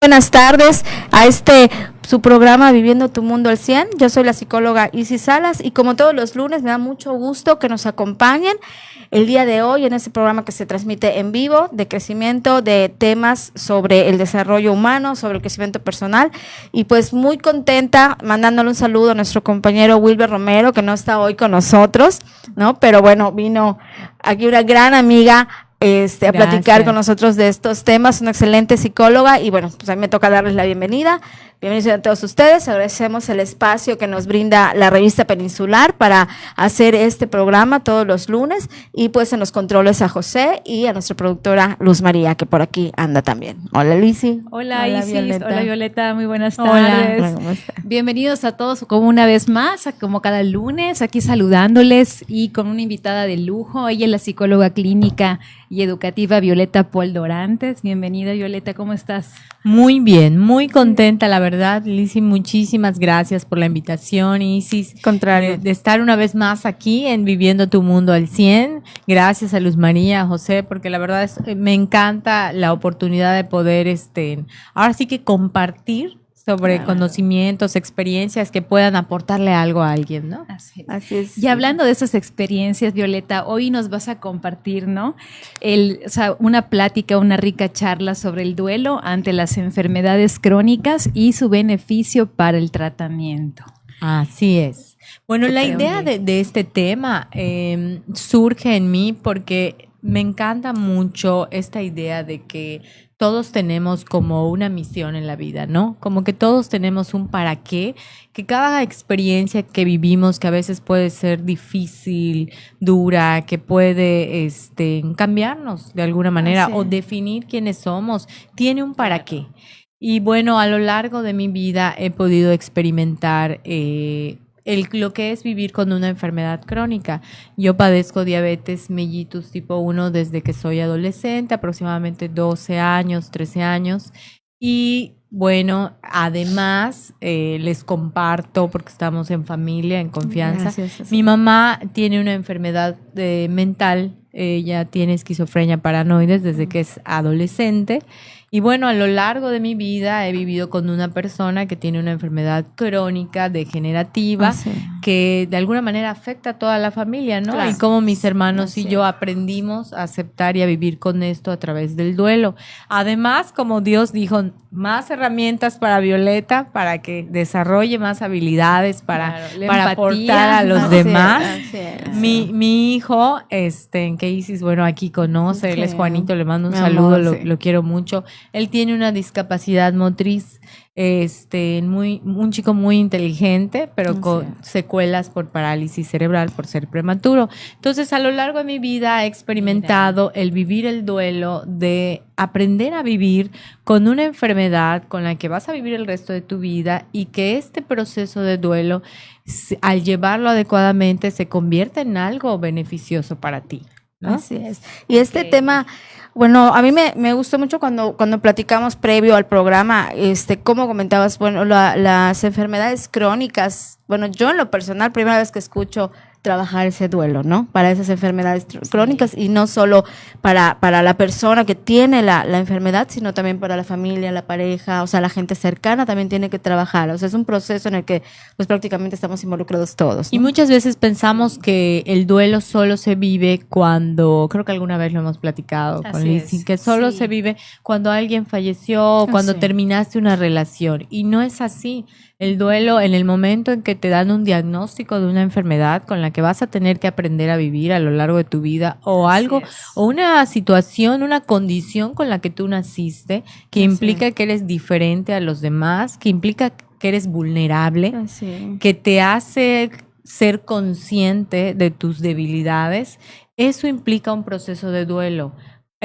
Buenas tardes a su programa Viviendo tu Mundo al 100. Yo soy la psicóloga Isis Salas y como todos los lunes me da mucho gusto que nos acompañen el día de hoy en este programa que se transmite en vivo de crecimiento, de temas sobre el desarrollo humano, sobre el crecimiento personal, y pues muy contenta mandándole un saludo a nuestro compañero Wilber Romero, que no está hoy con nosotros, ¿no? Pero bueno, vino aquí una gran amiga a platicar con nosotros de estos temas, una excelente psicóloga, y bueno, pues a mí me toca darles la bienvenida. Bienvenidos a todos ustedes, agradecemos el espacio que nos brinda la revista Peninsular para hacer este programa todos los lunes, y pues en los controles a José y a nuestra productora Luz María, que por aquí anda también. Hola Lizzy. Hola Isis, Violeta. Hola Violeta, muy buenas tardes. Hola, ¿cómo están? Bienvenidos a todos como una vez más, como cada lunes, aquí saludándoles y con una invitada de lujo. Ella es la psicóloga clínica y educativa Violeta Paul Dorantes. Bienvenida Violeta, ¿cómo estás? Muy bien, muy contenta, la verdad, Lizzy, muchísimas gracias por la invitación, Isis. Contrario. De estar una vez más aquí en Viviendo tu Mundo al 100. Gracias a Luz María, a José, porque la verdad me encanta la oportunidad de poder, ahora sí que compartir sobre conocimientos, experiencias que puedan aportarle algo a alguien, ¿no? Así es. Y hablando de esas experiencias, Violeta, hoy nos vas a compartir, ¿no? Una plática, una rica charla sobre el duelo ante las enfermedades crónicas y su beneficio para el tratamiento. Así es. Bueno, la idea de este tema surge en mí porque me encanta mucho esta idea de que todos tenemos como una misión en la vida, ¿no? Como que todos tenemos un para qué, que cada experiencia que vivimos, que a veces puede ser difícil, dura, que puede cambiarnos de alguna manera o definir quiénes somos, tiene un para qué. Y bueno, a lo largo de mi vida he podido experimentar lo que es vivir con una enfermedad crónica. Yo padezco diabetes mellitus tipo 1 desde que soy adolescente, aproximadamente 12 años, 13 años. Y bueno, además les comparto, porque estamos en familia, en confianza. Gracias. Mi mamá tiene una enfermedad mental, ella tiene esquizofrenia paranoides desde que es adolescente. Y bueno, a lo largo de mi vida he vivido con una persona que tiene una enfermedad crónica, degenerativa, que de alguna manera afecta a toda la familia, ¿no? Claro. Y como mis hermanos y yo aprendimos a aceptar y a vivir con esto a través del duelo. Además, como Dios dijo, más herramientas para Violeta, para que desarrolle más habilidades para aportar a los demás. Mi hijo, que Isis, bueno, aquí conoce, él es Juanito, le mando un saludo, lo quiero mucho. Él tiene una discapacidad motriz, un chico muy inteligente, pero con secuelas por parálisis cerebral, por ser prematuro. Entonces, a lo largo de mi vida he experimentado el vivir el duelo, de aprender a vivir con una enfermedad con la que vas a vivir el resto de tu vida, y que este proceso de duelo, al llevarlo adecuadamente, se convierte en algo beneficioso para ti, ¿no? Así es. Y tema, bueno, a mí me gustó mucho cuando platicamos previo al programa, como comentabas, bueno, las enfermedades crónicas. Bueno, yo en lo personal, primera vez que escucho trabajar ese duelo, ¿no? Para esas enfermedades crónicas, y no solo para la persona que tiene la enfermedad, sino también para la familia, la pareja, o sea, la gente cercana también tiene que trabajar. O sea, es un proceso en el que pues prácticamente estamos involucrados todos, ¿no? Y muchas veces pensamos que el duelo solo se vive cuando, creo que alguna vez lo hemos platicado con Lizzy, que solo se vive cuando alguien falleció, cuando terminaste una relación, y no es así. El duelo, en el momento en que te dan un diagnóstico de una enfermedad con la que vas a tener que aprender a vivir a lo largo de tu vida, o algo, o una situación, una condición con la que tú naciste, que implica que eres diferente a los demás, que implica que eres vulnerable, que te hace ser consciente de tus debilidades, eso implica un proceso de duelo.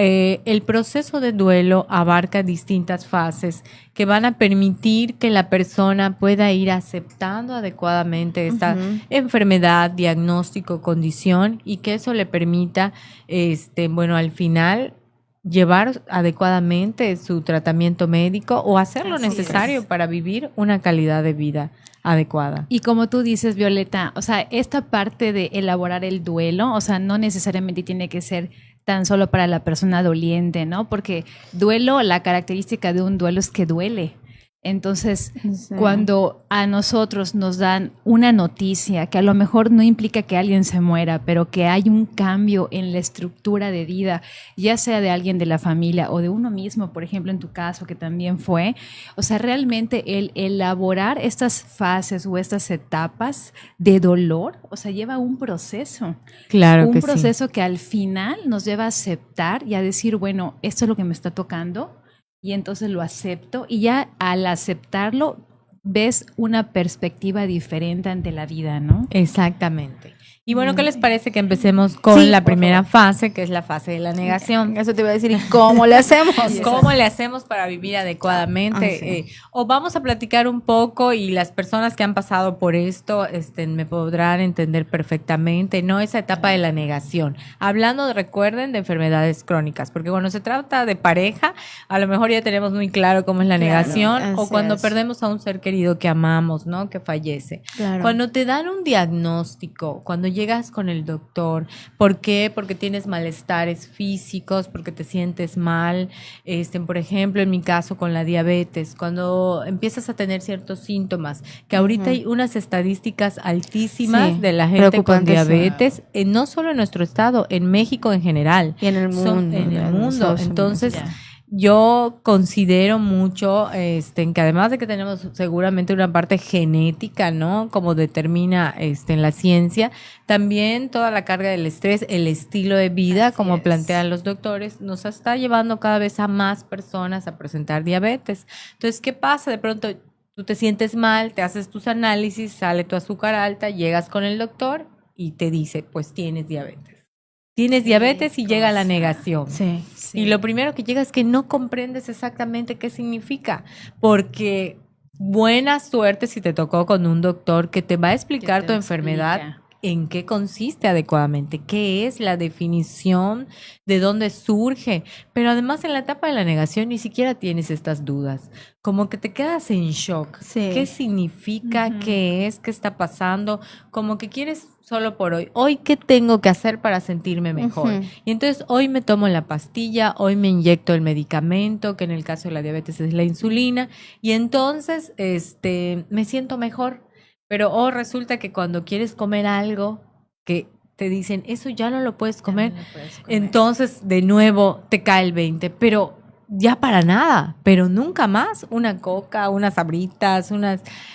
El proceso de duelo abarca distintas fases que van a permitir que la persona pueda ir aceptando adecuadamente esta enfermedad, diagnóstico, condición, y que eso le permita, al final llevar adecuadamente su tratamiento médico o hacer lo necesario para vivir una calidad de vida adecuada. Y como tú dices, Violeta, o sea, esta parte de elaborar el duelo, o sea, no necesariamente tiene que ser tan solo para la persona doliente, ¿no? Porque duelo, la característica de un duelo es que duele. Entonces, Sí. cuando a nosotros nos dan una noticia que a lo mejor no implica que alguien se muera, pero que hay un cambio en la estructura de vida, ya sea de alguien de la familia o de uno mismo, por ejemplo, en tu caso, que también fue, o sea, realmente el elaborar estas fases o estas etapas de dolor, o sea, lleva un proceso. Claro Un que proceso que al final nos lleva a aceptar y a decir, bueno, esto es lo que me está tocando, y entonces lo acepto, y ya al aceptarlo ves una perspectiva diferente ante la vida, ¿no? Exactamente. Y bueno, ¿qué les parece que empecemos con Sí, la por primera favor. fase, que es la fase de la negación? Eso te iba a decir, ¿y cómo le hacemos? ¿Cómo le hacemos para vivir adecuadamente? Ah, sí. O vamos a platicar un poco y las personas que han pasado por esto me podrán entender perfectamente, ¿no? Esa etapa de la negación. Hablando, recuerden, de enfermedades crónicas, porque cuando se trata de pareja, a lo mejor ya tenemos muy claro cómo es la Claro, negación, o así cuando es. perdemos a un ser querido que amamos, ¿no? Que fallece. Claro. Cuando te dan un diagnóstico, cuando llegas con el doctor, ¿por qué? Porque tienes malestares físicos, porque te sientes mal, por ejemplo, en mi caso con la diabetes, cuando empiezas a tener ciertos síntomas, que ahorita Ujú. hay unas estadísticas altísimas Sí, de la gente con preocupantes, sí. diabetes, no solo en nuestro estado, en México en general. Y en el mundo. En el en mundo. Estados Unidos. Entonces, Ya. yo considero mucho en que además de que tenemos seguramente una parte genética, ¿no? Como determina en la ciencia, también toda la carga del estrés, el estilo de vida, Así como es. plantean los doctores, nos está llevando cada vez a más personas a presentar diabetes. Entonces, ¿qué pasa? De pronto tú te sientes mal, te haces tus análisis, sale tu azúcar alta, llegas con el doctor y te dice, pues tienes diabetes. Tienes diabetes y llega la cosa. negación. Sí. Y lo primero que llega es que no comprendes exactamente qué significa, porque buena suerte si te tocó con un doctor que te va a explicar Que te tu lo enfermedad, explica. en qué consiste adecuadamente, qué es la definición, de dónde surge. Pero además en la etapa de la negación ni siquiera tienes estas dudas, como que te quedas en shock. Sí. ¿Qué significa? Ujú. ¿Qué es? ¿Qué está pasando? Como que quieres solo por hoy. Hoy, ¿qué tengo que hacer para sentirme mejor? Ujú. Y entonces hoy me tomo la pastilla, hoy me inyecto el medicamento, que en el caso de la diabetes es la insulina, y entonces me siento mejor. Pero resulta que cuando quieres comer algo que te dicen, eso ya no lo puedes comer, Ya no lo puedes comer. entonces de nuevo te cae el 20, pero ya para nada, pero nunca más una coca, unas sabritas,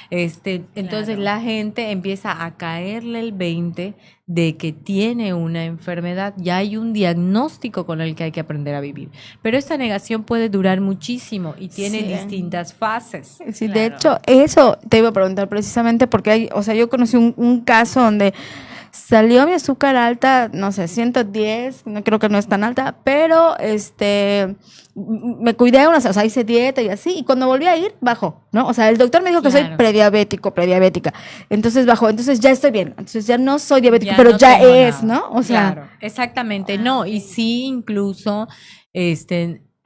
entonces Claro. la gente empieza a caerle el 20 de que tiene una enfermedad, ya hay un diagnóstico con el que hay que aprender a vivir. Pero esta negación puede durar muchísimo y tiene Sí. distintas fases. Sí, de Claro. hecho, eso te iba a preguntar precisamente porque hay, o sea, yo conocí un caso donde salió mi azúcar alta, no sé, 110, no creo que no es tan alta, pero me cuidé, o sea, hice dieta y así, y cuando volví a ir, bajó, ¿no? O sea, el doctor me dijo que soy Claro. prediabética, entonces bajó, entonces ya estoy bien, entonces ya no soy diabética, Ya pero no ya tengo es, nada. ¿no? O sea, Claro, exactamente, no, y sí incluso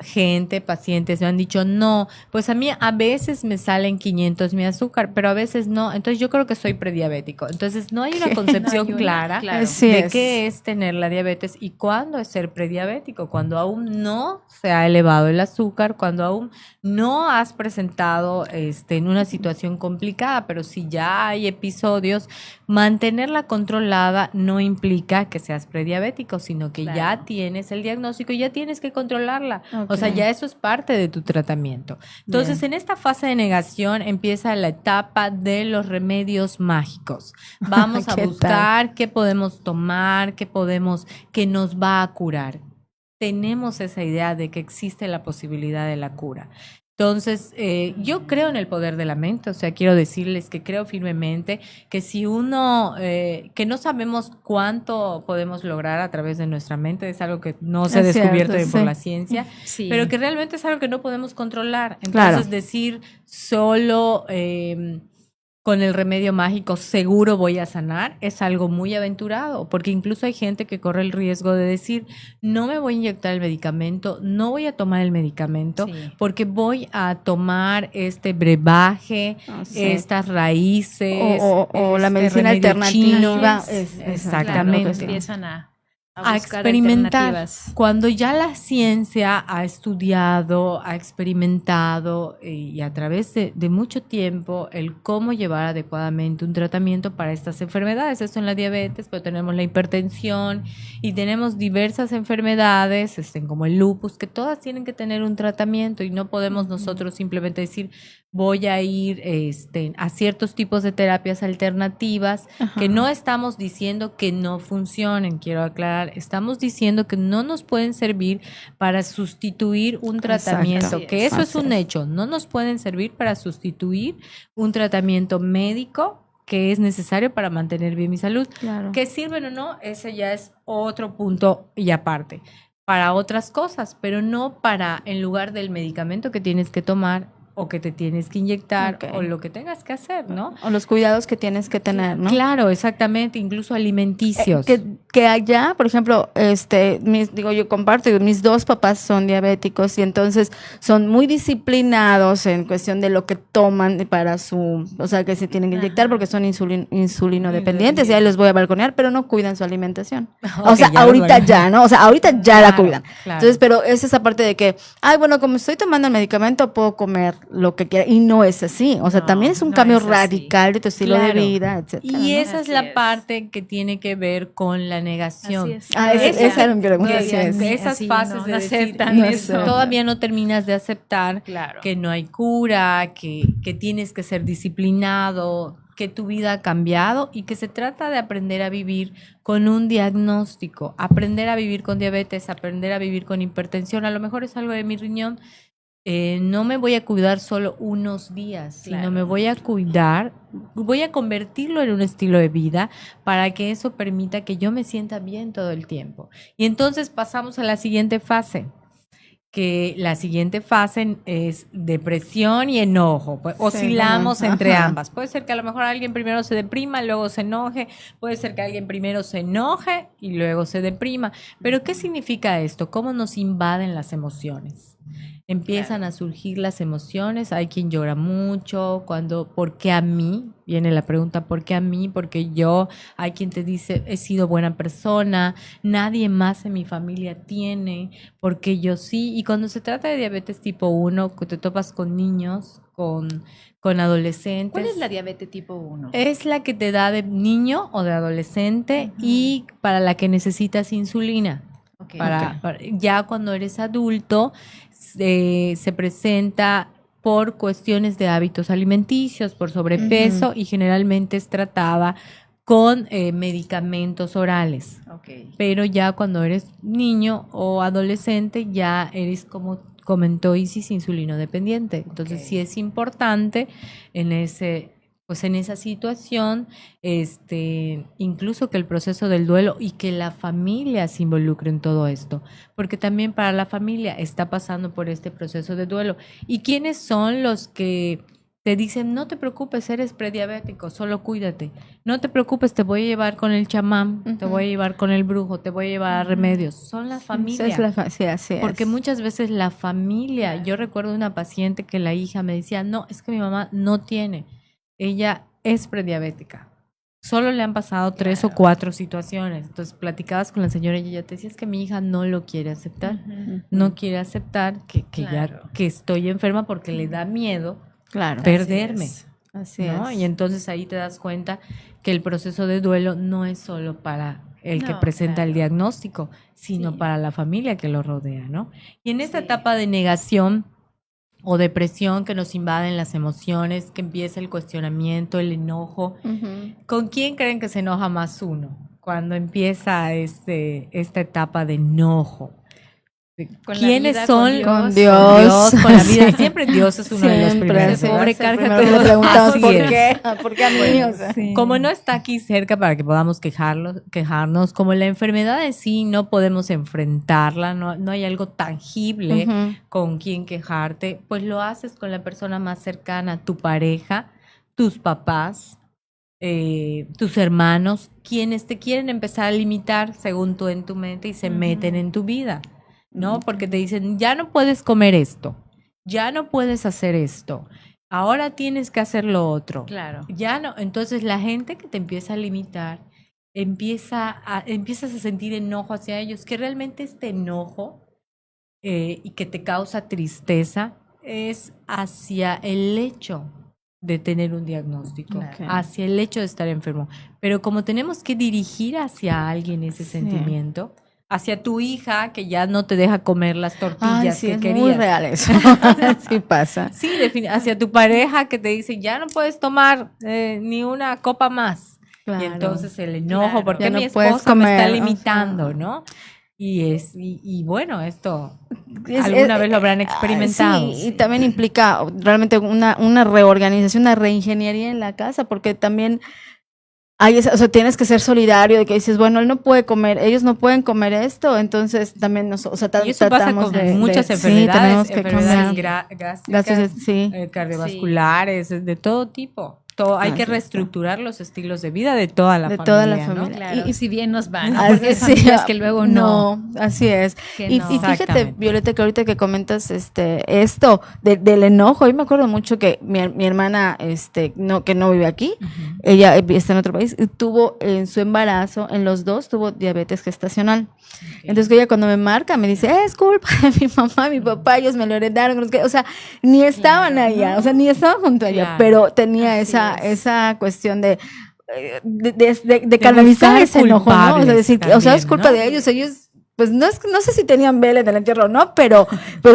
gente, pacientes me han dicho, no, pues a mí a veces me salen 500 mi azúcar, pero a veces no, entonces yo creo que soy prediabético. Entonces no hay una concepción No hay una, clara claro. Sí de es. qué es tener la diabetes y cuándo es ser prediabético, cuando aún no se ha elevado el azúcar, cuando aún no has presentado en una situación complicada, pero si ya hay episodios, mantenerla controlada no implica que seas prediabético, sino que ya Claro. tienes el diagnóstico y ya tienes que controlarla. Ok. O sea, ya eso es parte de tu tratamiento. Entonces, Bien. en esta fase de negación empieza la etapa de los remedios mágicos. Vamos a ¿Qué tal? buscar qué podemos tomar, qué nos va a curar. Tenemos esa idea de que existe la posibilidad de la cura. Entonces, yo creo en el poder de la mente, o sea, quiero decirles que creo firmemente que si que no sabemos cuánto podemos lograr a través de nuestra mente, es algo que no se ha Es descubierto cierto, por sí. la ciencia, Sí. pero que realmente es algo que no podemos controlar. Entonces, Claro. decir solo con el remedio mágico seguro voy a sanar es algo muy aventurado, porque incluso hay gente que corre el riesgo de decir, no me voy a inyectar el medicamento, no voy a tomar el medicamento, Sí. porque voy a tomar este brebaje, Ah, sí. estas raíces, O la medicina remedio alternativa. chino. Exactamente. Claro, Exactamente. empiezan a a buscar experimentar. alternativas. Cuando ya la ciencia ha estudiado, ha experimentado y a través de mucho tiempo el cómo llevar adecuadamente un tratamiento para estas enfermedades. Esto en la diabetes, pero tenemos la hipertensión y tenemos diversas enfermedades, como el lupus, que todas tienen que tener un tratamiento y no podemos nosotros simplemente decir voy a ir a ciertos tipos de terapias alternativas que no estamos diciendo que no funcionen, quiero aclarar, estamos diciendo que no nos pueden servir para sustituir un tratamiento, Exacto. que eso es Así un es. hecho, no nos pueden servir para sustituir un tratamiento médico que es necesario para mantener bien mi salud. Claro. Que sirven o no, ese ya es otro punto y aparte, para otras cosas, pero no para en lugar del medicamento que tienes que tomar o que te tienes que inyectar Ok. o lo que tengas que hacer, ¿no? O los cuidados que tienes que tener, ¿no? Claro, exactamente, incluso alimenticios. Que allá, por ejemplo, yo comparto, mis dos papás son diabéticos y entonces son muy disciplinados en cuestión de lo que toman para o sea, que se tienen que inyectar porque son insulino dependientes y ahí los voy a balconear, pero no cuidan su alimentación. O Ok, sea, ya ahorita los ya, ¿no? O sea, ahorita ya la Claro, cuidan. claro. Entonces, pero es esa parte de que, bueno, como estoy tomando el medicamento, puedo comer lo que quiera. Y no es así. O sea, No, también es un no cambio es así. radical de tu estilo de Claro. vida, etcétera. Y ¿no? esa es Así la es. parte que tiene que ver con la negación. Así es. Esa era mi pregunta. Que- Sí es. que esas Así fases no de decir, aceptan no eso. aceptan. todavía no terminas de aceptar Claro. que no hay cura, que tienes que ser disciplinado, que tu vida ha cambiado y que se trata de aprender a vivir con un diagnóstico, aprender a vivir con diabetes, aprender a vivir con hipertensión. A lo mejor es algo de mi riñón. No me voy a cuidar solo unos días, sino Claro. me voy a cuidar, voy a convertirlo en un estilo de vida para que eso permita que yo me sienta bien todo el tiempo. Y entonces pasamos a la siguiente fase, que la siguiente fase es depresión y enojo. Pues, oscilamos ajá. entre ambas. Puede ser que a lo mejor alguien primero se deprima, luego se enoje. Puede ser que alguien primero se enoje y luego se deprima. Pero ¿qué significa esto? ¿Cómo nos invaden las emociones? Empiezan a surgir las emociones, hay quien llora mucho, ¿por qué a mí? Viene la pregunta, ¿por qué a mí? Porque yo, hay quien te dice, he sido buena persona, nadie más en mi familia tiene, porque yo sí. Y cuando se trata de diabetes tipo 1, que te topas con niños, con adolescentes. ¿Cuál es la diabetes tipo 1? Es la que te da de niño o de adolescente y para la que necesitas insulina. Okay. Ya cuando eres adulto se presenta por cuestiones de hábitos alimenticios, por sobrepeso y generalmente es tratada con medicamentos orales. Okay. Pero ya cuando eres niño o adolescente ya eres, como comentó Isis, insulino dependiente. Entonces sí es importante en esa situación, incluso que el proceso del duelo y que la familia se involucre en todo esto, porque también para la familia está pasando por este proceso de duelo. ¿Y quiénes son los que te dicen, no te preocupes, eres prediabético, solo cuídate? No te preocupes, te voy a llevar con el chamán, te voy a llevar con el brujo, te voy a llevar a remedios. Son la familia. Sí, así es. Porque muchas veces la familia, yo recuerdo una paciente que la hija me decía, no, es que mi mamá no tiene. Ella es prediabética. Solo le han pasado 3 o 4 situaciones. Entonces platicabas con la señora y ella te decía, es que mi hija no lo quiere aceptar. No quiere aceptar que estoy enferma porque le da miedo perderme. Así ¿no? es. Y entonces ahí te das cuenta que el proceso de duelo no es solo para el que presenta el diagnóstico, sino para la familia que lo rodea, ¿no? Y en esta etapa de negación o depresión que nos invaden las emociones, que empieza el cuestionamiento, el enojo. ¿Con quién creen que se enoja más uno cuando empieza esta etapa de enojo? ¿Quiénes son? Con Dios. Con la vida. Siempre Dios es uno de los primeros. Pobre Carga. le preguntamos Así por es. qué. ¿Por qué a mí? O sea, Como no está aquí cerca para que podamos quejarnos, como la enfermedad en sí no podemos enfrentarla, no hay algo tangible con quien quejarte, pues lo haces con la persona más cercana, tu pareja, tus papás, tus hermanos, quienes te quieren empezar a limitar según tú en tu mente y se meten en tu vida, ¿no? Porque te dicen, ya no puedes comer esto, ya no puedes hacer esto, ahora tienes que hacer lo otro. Claro. Ya no, entonces la gente que te empieza a limitar empiezas a sentir enojo hacia ellos, que realmente este enojo y que te causa tristeza es hacia el hecho de tener un diagnóstico, Claro. hacia el hecho de estar enfermo. Pero como tenemos que dirigir hacia alguien ese sentimiento, hacia tu hija que ya no te deja comer las tortillas Ay, sí, que es querías. muy real eso. Sí pasa. Sí, hacia tu pareja que te dice, ya no puedes tomar ni una copa más. Claro. Y entonces el enojo, Claro. porque Ya no mi puedes esposa me está comer, o limitando, sea. ¿no? Y bueno, esto Es- alguna es- vez lo habrán ah, experimentado. Sí, y también implica realmente una reorganización, una reingeniería en la casa, porque también o sea, tienes que ser solidario de que dices, bueno, él no puede comer, ellos no pueden comer esto, entonces también o sea, Y eso pasa tratamos con de muchas sí, enfermedades, tenemos que enfermedades comer. gástricas, Sí. cardiovasculares, de todo tipo. Hay que Así está. reestructurar los estilos de vida de toda la De familia, toda la ¿no? familia. Claro, Y- si bien nos van, ¿no? Ah, Porque hay sí, familias que luego no. así es. Que Y no. fíjate, Exactamente. Violeta, que ahorita que comentas esto del enojo, yo me acuerdo mucho que mi hermana, que no vive aquí, ella está en otro país, y tuvo en su embarazo, en los dos, tuvo diabetes gestacional. Entonces que ella cuando me marca me dice, es culpa de mi mamá, mi papá, ellos me lo heredaron, no sé qué". O sea, ni estaban allá, o sea, ni estaban junto a ella, Claro. pero tenía Así esa cuestión de canalizar buscar ese enojo, ¿no? O sea, culpables decir, o sea, es también, culpa ¿no? de ellos, pues no sé si tenían vela del entierro o no, pero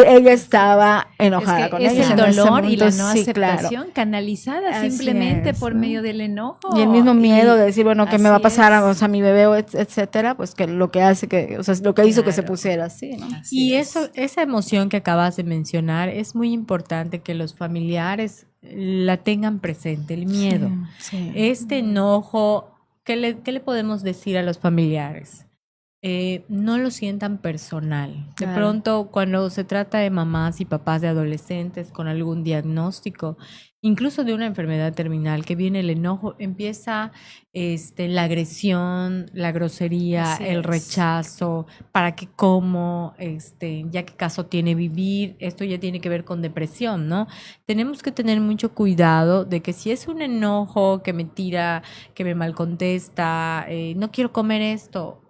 ella estaba enojada Es que con es ellos el en ese dolor y la momento, no sí, claro. aceptación canalizada Así simplemente es, por ¿no? medio del enojo. Y el mismo miedo de decir, bueno, ¿qué me va a así pasar es. o sea, a mi bebé, etcétera? Pues que lo que hace o sea, lo que hizo que se Claro. pusiera así, ¿no? Así Y es. esa emoción que acabas de mencionar es muy importante que los familiares la tengan presente, el miedo. Sí. Este enojo, qué le podemos decir a los familiares? No lo sientan personal. De Claro. pronto, cuando se trata de mamás y papás de adolescentes con algún diagnóstico, incluso de una enfermedad terminal, que viene el enojo, empieza la agresión, la grosería, Así el es. rechazo, para qué como, ya qué caso tiene vivir, esto ya tiene que ver con depresión, ¿no? Tenemos que tener mucho cuidado de que si es un enojo que me tira, que me mal contesta, no quiero comer esto,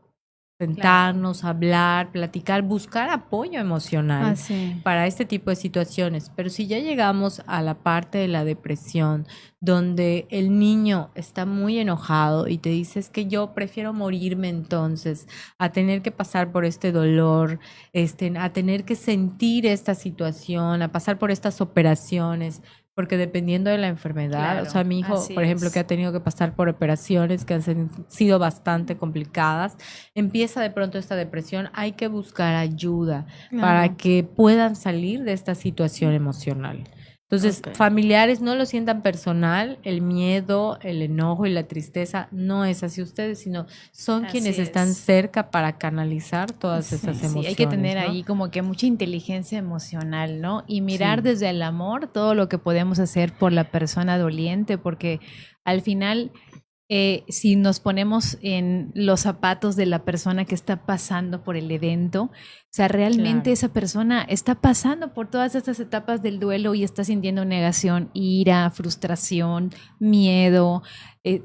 sentarnos, hablar, platicar, buscar apoyo emocional Así. para este tipo de situaciones. Pero si ya llegamos a la parte de la depresión, donde el niño está muy enojado y te dices que yo prefiero morirme entonces a tener que pasar por este dolor, a tener que sentir esta situación, a pasar por estas operaciones, porque dependiendo de la enfermedad, Claro, o sea, mi hijo, así por ejemplo, es. que ha tenido que pasar por operaciones que han sido bastante complicadas, empieza de pronto esta depresión, hay que buscar ayuda para que puedan salir de esta situación emocional. Entonces, Ok. familiares, no lo sientan personal, el miedo, el enojo y la tristeza no es hacia ustedes, sino son Así quienes es. están cerca para canalizar todas Sí, esas sí, emociones. Sí, hay que tener ¿no? ahí como que mucha inteligencia emocional, ¿no? Y mirar Sí. desde el amor todo lo que podemos hacer por la persona doliente, porque al final, si nos ponemos en los zapatos de la persona que está pasando por el evento, o sea, realmente Claro. esa persona está pasando por todas estas etapas del duelo y está sintiendo negación, ira, frustración, miedo,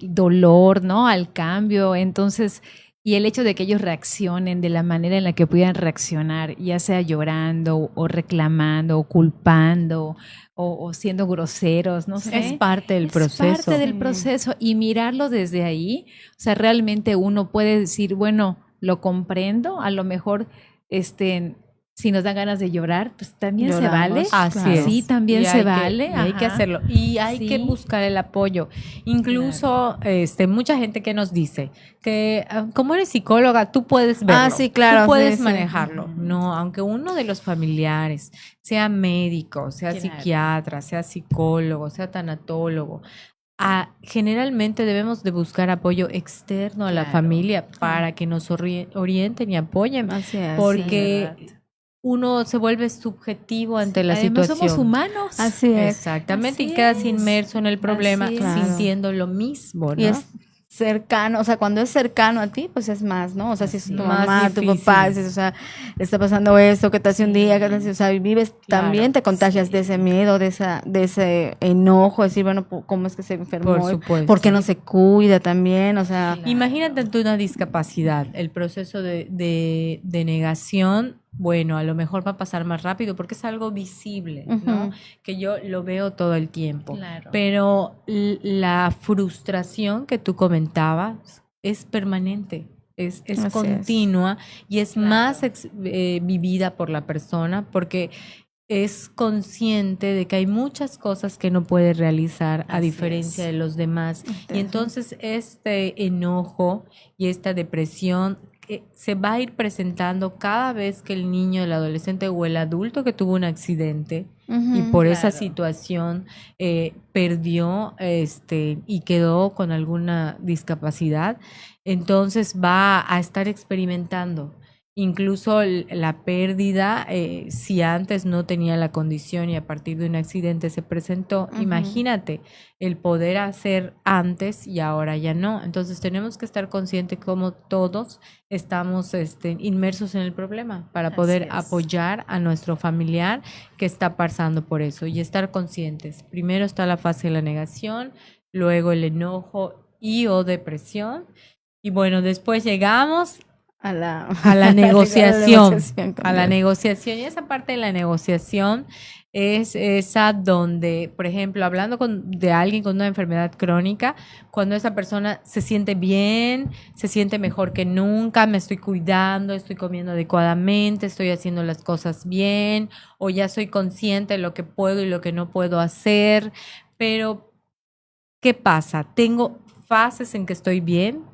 dolor, ¿no? Al cambio. Entonces, y el hecho de que ellos reaccionen de la manera en la que pudieran reaccionar, ya sea llorando o reclamando o culpando o siendo groseros, no sé. Es parte del Es proceso. parte del proceso y mirarlo desde ahí, o sea, realmente uno puede decir, bueno, lo comprendo, a lo mejor, si nos dan ganas de llorar, pues también se Lloramos, vale. Así claro. es. Sí, también Y se hay vale. y hay que ajá. hacerlo. Y hay Sí. que buscar el apoyo. Incluso, mucha gente que nos dice que como eres psicóloga, tú puedes verlo. Ah, sí, claro, Tú puedes sí, sí. manejarlo. No, aunque uno de los familiares sea médico, sea Claro. psiquiatra, sea psicólogo, sea tanatólogo, generalmente debemos de buscar apoyo externo a la Claro. familia para que nos orienten y apoyen. Así es. Porque Sí, ¿verdad? uno se vuelve subjetivo ante la Además, situación. somos humanos. Así es. Exactamente, Así y quedas es. inmerso en el problema Así es. sintiendo lo mismo, ¿no? Y es cercano, o sea, cuando es cercano a ti, pues es más, ¿no? O sea, si es tu Más mamá, tu difícil. papá, dices, o sea, le está pasando esto, ¿qué te hace un día? ¿Qué te hace? O sea, vives, Claro, también te contagias de ese miedo, de ese enojo, decir, bueno, ¿cómo es que se enfermó? Por supuesto. ¿Por qué no se cuida también? O sea, Imagínate tú una discapacidad, el proceso de negación, bueno, a lo mejor va a pasar más rápido porque es algo visible, ¿no? Ujú. Que yo lo veo todo el tiempo. Claro. Pero la frustración que tú comentabas es permanente, es Así es. continua y es Claro. más vivida por la persona porque es consciente de que hay muchas cosas que no puede realizar a Así diferencia es. de los demás. Y entonces este enojo y esta depresión se va a ir presentando cada vez que el niño, el adolescente o el adulto que tuvo un accidente y Ujú. por esa Claro. situación perdió y quedó con alguna discapacidad, entonces va a estar experimentando. Incluso la pérdida, si antes no tenía la condición y a partir de un accidente se presentó, Ujú. imagínate el poder hacer antes y ahora ya no. Entonces tenemos que estar conscientes como todos estamos inmersos en el problema para Así poder es. apoyar a nuestro familiar que está pasando por eso y estar conscientes. Primero está la fase de la negación, luego el enojo y o depresión. Y bueno, después llegamos A la, a la negociación, con a la Dios. negociación. Y esa parte de la negociación es esa donde, por ejemplo, hablando de alguien con una enfermedad crónica, cuando esa persona se siente bien, se siente mejor que nunca, me estoy cuidando, estoy comiendo adecuadamente, estoy haciendo las cosas bien, o ya soy consciente de lo que puedo y lo que no puedo hacer, pero ¿qué pasa? Tengo fases en que estoy bien,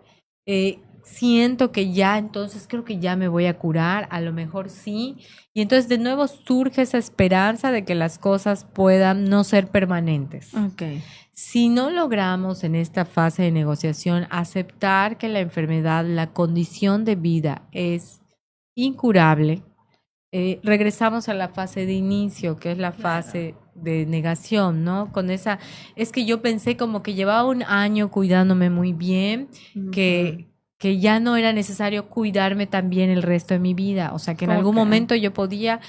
siento que ya, entonces creo que ya me voy a curar, a lo mejor sí, y entonces de nuevo surge esa esperanza de que las cosas puedan no ser permanentes. Okay. Si no logramos en esta fase de negociación aceptar que la enfermedad, la condición de vida es incurable, regresamos a la fase de inicio, que es la fase de negación, ¿no? Con esa, es que yo pensé como que llevaba un año cuidándome muy bien, que ya no era necesario cuidarme también el resto de mi vida, o sea, que en algún Ok. momento yo podía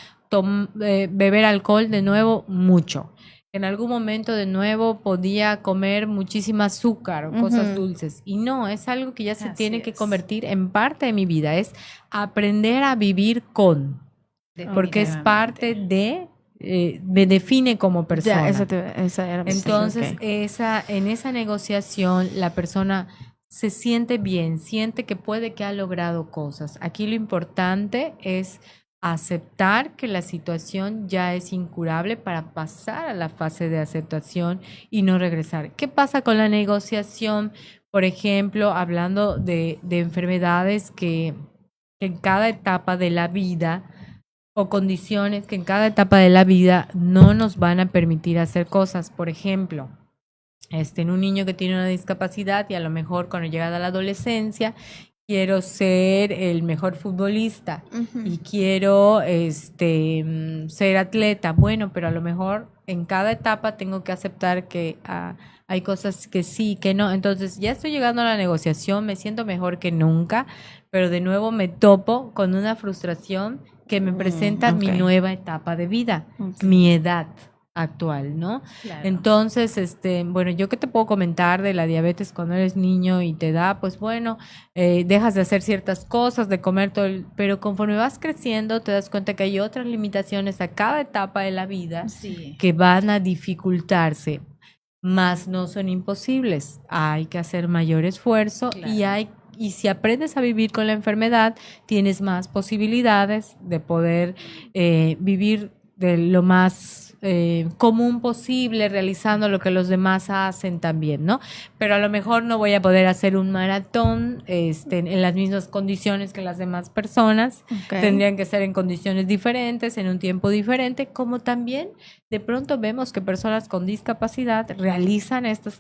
beber alcohol de nuevo mucho. En algún momento de nuevo podía comer muchísima azúcar o cosas Ujú. dulces. Y no, es algo que ya se Así tiene que es. convertir en parte de mi vida. Es aprender a vivir con, porque es parte de, me define como persona. Ya, esa era mi Entonces, ok. en esa negociación, la persona se siente bien, siente que puede que ha logrado cosas. Aquí lo importante es aceptar que la situación ya es incurable para pasar a la fase de aceptación y no regresar. ¿Qué pasa con la negociación? Por ejemplo, hablando de enfermedades que en cada etapa de la vida o condiciones que en cada etapa de la vida no nos van a permitir hacer cosas. Por ejemplo, en un niño que tiene una discapacidad y a lo mejor cuando llega a la adolescencia quiero ser el mejor futbolista y quiero ser atleta. Bueno, pero a lo mejor en cada etapa tengo que aceptar que hay cosas que sí, que no. Entonces ya estoy llegando a la negociación, me siento mejor que nunca, pero de nuevo me topo con una frustración que me presenta mi ok. nueva etapa de vida, Ok. mi edad actual, ¿no? Claro. Entonces, bueno, yo qué te puedo comentar de la diabetes cuando eres niño y te da, pues bueno, dejas de hacer ciertas cosas, de comer todo, pero conforme vas creciendo te das cuenta que hay otras limitaciones a cada etapa de la vida Sí. que van a dificultarse, más no son imposibles. Hay que hacer mayor esfuerzo Claro. y si aprendes a vivir con la enfermedad, tienes más posibilidades de poder vivir de lo más común posible, realizando lo que los demás hacen también, ¿no? Pero a lo mejor no voy a poder hacer un maratón en las mismas condiciones que las demás personas. Ok. Tendrían que ser en condiciones diferentes, en un tiempo diferente, como también de pronto vemos que personas con discapacidad realizan este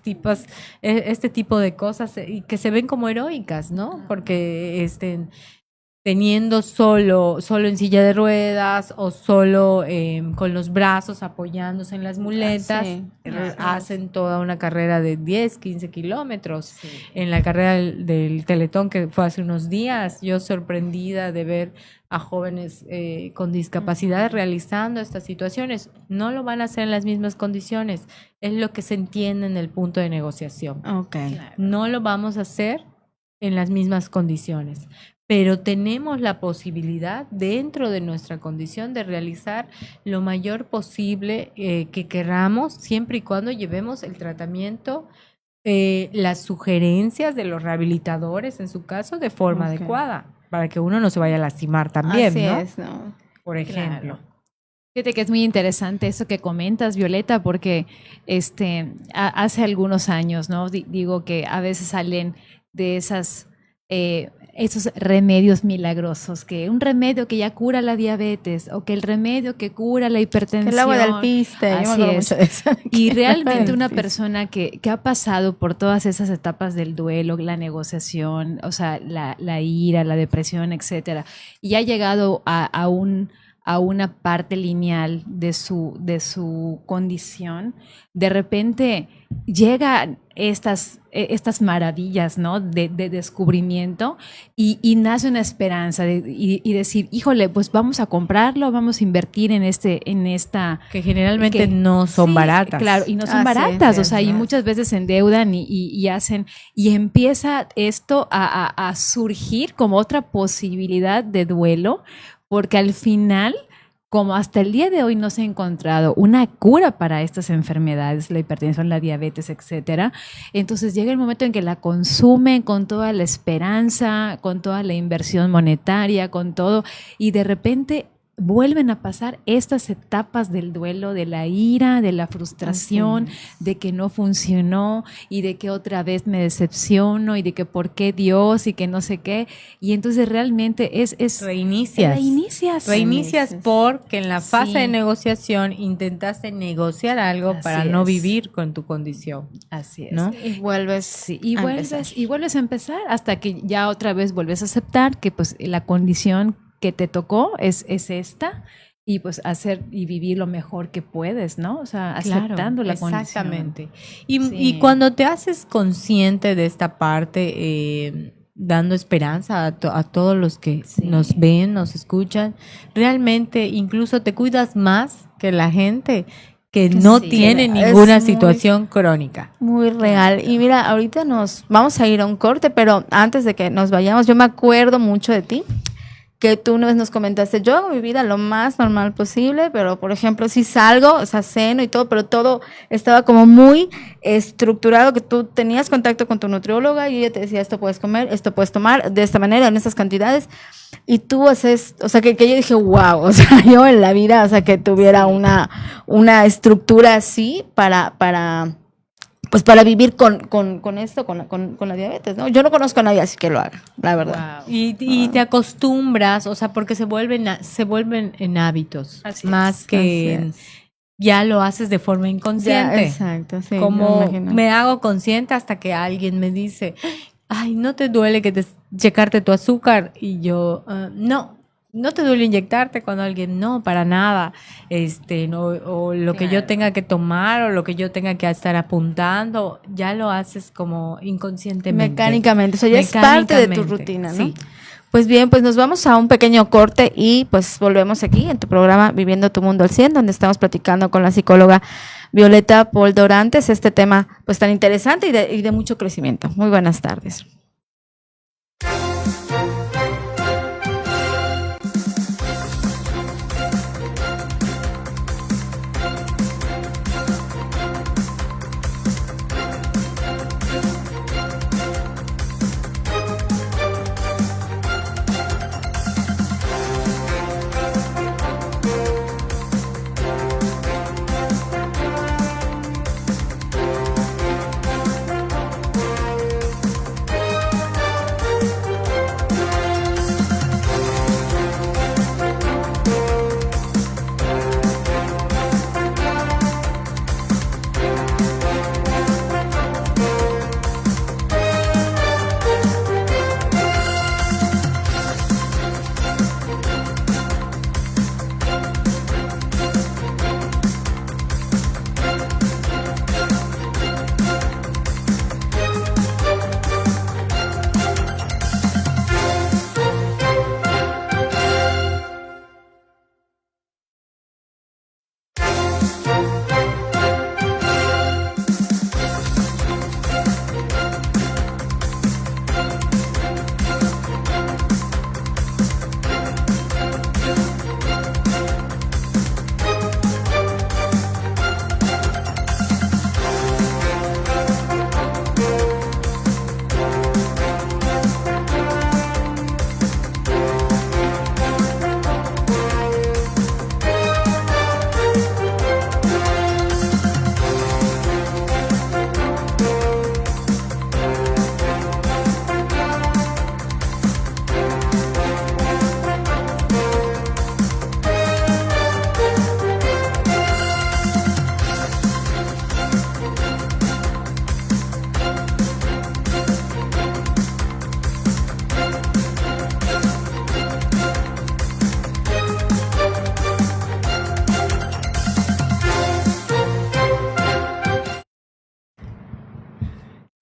tipo de cosas y que se ven como heroicas, ¿no? Porque teniendo solo en silla de ruedas o solo con los brazos apoyándose en las muletas, hacen toda una carrera de 10, 15 kilómetros. Sí. En la carrera del Teletón que fue hace unos días, yo sorprendida de ver a jóvenes con discapacidad realizando estas situaciones. No lo van a hacer en las mismas condiciones, es lo que se entiende en el punto de negociación. Okay. Claro. No lo vamos a hacer en las mismas condiciones, pero tenemos la posibilidad dentro de nuestra condición de realizar lo mayor posible que queramos, siempre y cuando llevemos el tratamiento, las sugerencias de los rehabilitadores, en su caso, de forma adecuada, para que uno no se vaya a lastimar también, Así ¿no? es, ¿no? Por ejemplo. Claro. Fíjate que es muy interesante eso que comentas, Violeta, porque hace algunos años, ¿no? Digo que a veces salen de esos remedios milagrosos, que un remedio que ya cura la diabetes o que el remedio que cura la hipertensión. Que el agua de alpiste, así es. Y realmente una persona que ha pasado por todas esas etapas del duelo, la negociación, o sea, la ira, la depresión, etcétera, y ha llegado a una parte lineal de su condición, de repente llegan estas maravillas, ¿no? de descubrimiento y nace una esperanza y decir, híjole, pues vamos a comprarlo, vamos a invertir en esta... Que generalmente no son baratas. Claro, y no son baratas, o sea, y muchas veces se endeudan y hacen, y empieza esto a surgir como otra posibilidad de duelo, porque al final, como hasta el día de hoy no se ha encontrado una cura para estas enfermedades, la hipertensión, la diabetes, etcétera, entonces llega el momento en que la consumen con toda la esperanza, con toda la inversión monetaria, con todo, y de repente vuelven a pasar estas etapas del duelo, de la ira, de la frustración, de que no funcionó y de que otra vez me decepciono y de que por qué Dios y que no sé qué. Y entonces realmente es Reinicias porque en la fase de negociación intentaste negociar algo para no vivir con tu condición. Así es. ¿No? Y vuelves a empezar hasta que ya otra vez vuelves a aceptar que pues la condición que te tocó es esta, y pues hacer y vivir lo mejor que puedes, ¿no? O sea, aceptando la condición. Exactamente. Y cuando te haces consciente de esta parte, dando esperanza a todos los que nos ven, nos escuchan, realmente incluso te cuidas más que la gente que no tiene ninguna situación crónica. Muy real. Y mira, ahorita nos vamos a ir a un corte, pero antes de que nos vayamos, yo me acuerdo mucho de ti, que tú una vez nos comentaste, yo hago mi vida lo más normal posible, pero por ejemplo, si salgo, o sea, ceno y todo, pero todo estaba como muy estructurado, que tú tenías contacto con tu nutrióloga y ella te decía, esto puedes comer, esto puedes tomar, de esta manera, en estas cantidades, y tú haces, o sea, que yo dije, wow, o sea, yo en la vida, o sea, que tuviera una estructura así para vivir con esto, con la diabetes, ¿no? Yo no conozco a nadie así que lo haga, la verdad. Wow. Y te acostumbras, o sea, porque se vuelven en hábitos, así más es, que ya lo haces de forma inconsciente. Ya, exacto, sí. Como me hago consciente hasta que alguien me dice, ay, ¿no te duele checarte tu azúcar? Y yo, no te duele inyectarte, cuando alguien no, para nada, o lo que yo tenga que tomar o lo que yo tenga que estar apuntando, ya lo haces como inconscientemente. Mecánicamente, o sea, ya es parte de tu rutina, ¿no? Sí. Pues bien, pues nos vamos a un pequeño corte y pues volvemos aquí en tu programa Viviendo tu Mundo al 100, donde estamos platicando con la psicóloga Violeta Pol Dorantes, este tema pues tan interesante y de mucho crecimiento. Muy buenas tardes.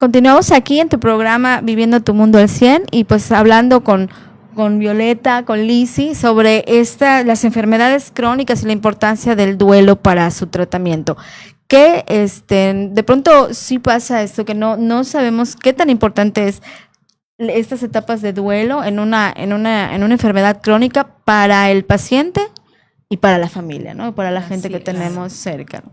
Continuamos aquí en tu programa Viviendo tu Mundo al 100 y pues hablando con Violeta, con Lizzy, sobre las enfermedades crónicas y la importancia del duelo para su tratamiento. Que de pronto sí pasa esto, que no sabemos qué tan importante es estas etapas de duelo en una enfermedad crónica para el paciente y para la familia, ¿no? Para la gente que tenemos cerca.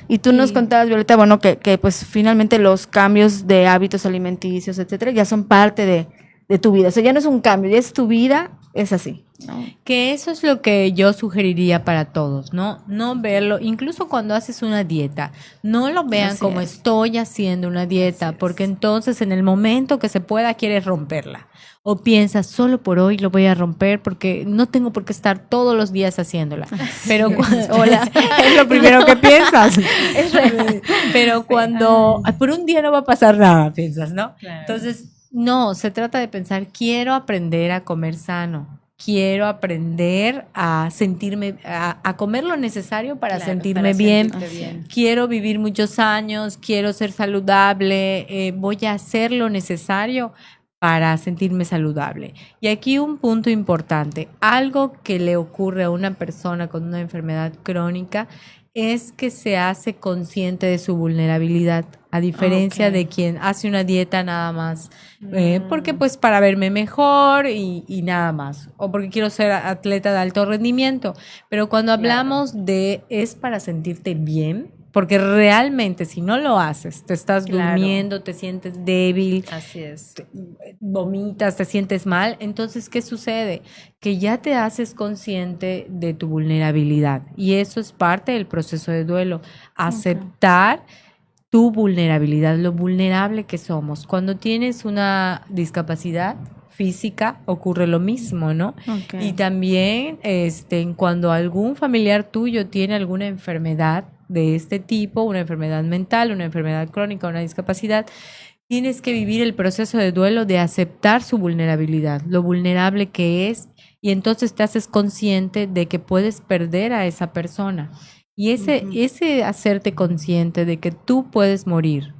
Y tú nos contabas, Violeta, bueno, que pues finalmente los cambios de hábitos alimenticios, etcétera, ya son parte de tu vida. O sea, ya no es un cambio, ya es tu vida, es así, ¿no? Que eso es lo que yo sugeriría para todos, ¿no? No verlo, incluso cuando haces una dieta, no lo vean Así como es. estoy haciendo una dieta, porque entonces en el momento que se pueda quieres romperla. O piensas, solo por hoy lo voy a romper porque no tengo por qué estar todos los días haciéndola. Pero hola, es lo primero que piensas. Pero cuando por un día no va a pasar nada, piensas, ¿no? Claro. Entonces, no, se trata de pensar, quiero aprender a comer sano, quiero aprender a sentirme, a comer lo necesario para sentirme bien. Quiero vivir muchos años, quiero ser saludable, voy a hacer lo necesario para sentirme saludable. Y aquí un punto importante, algo que le ocurre a una persona con una enfermedad crónica es que se hace consciente de su vulnerabilidad, a diferencia de quien hace una dieta nada más, porque pues para verme mejor y nada más, o porque quiero ser atleta de alto rendimiento, pero cuando hablamos de es para sentirte bien, porque realmente si no lo haces, te estás durmiendo, te sientes débil, Así es. vomitas, te sientes mal, entonces ¿qué sucede? Que ya te haces consciente de tu vulnerabilidad y eso es parte del proceso de duelo, aceptar tu vulnerabilidad, lo vulnerable que somos. Cuando tienes una discapacidad física ocurre lo mismo, ¿no? Y también cuando algún familiar tuyo tiene alguna enfermedad de este tipo, una enfermedad mental, una enfermedad crónica, una discapacidad, tienes que vivir el proceso de duelo de aceptar su vulnerabilidad, lo vulnerable que es, y entonces te haces consciente de que puedes perder a esa persona. Y ese hacerte consciente de que tú puedes morir,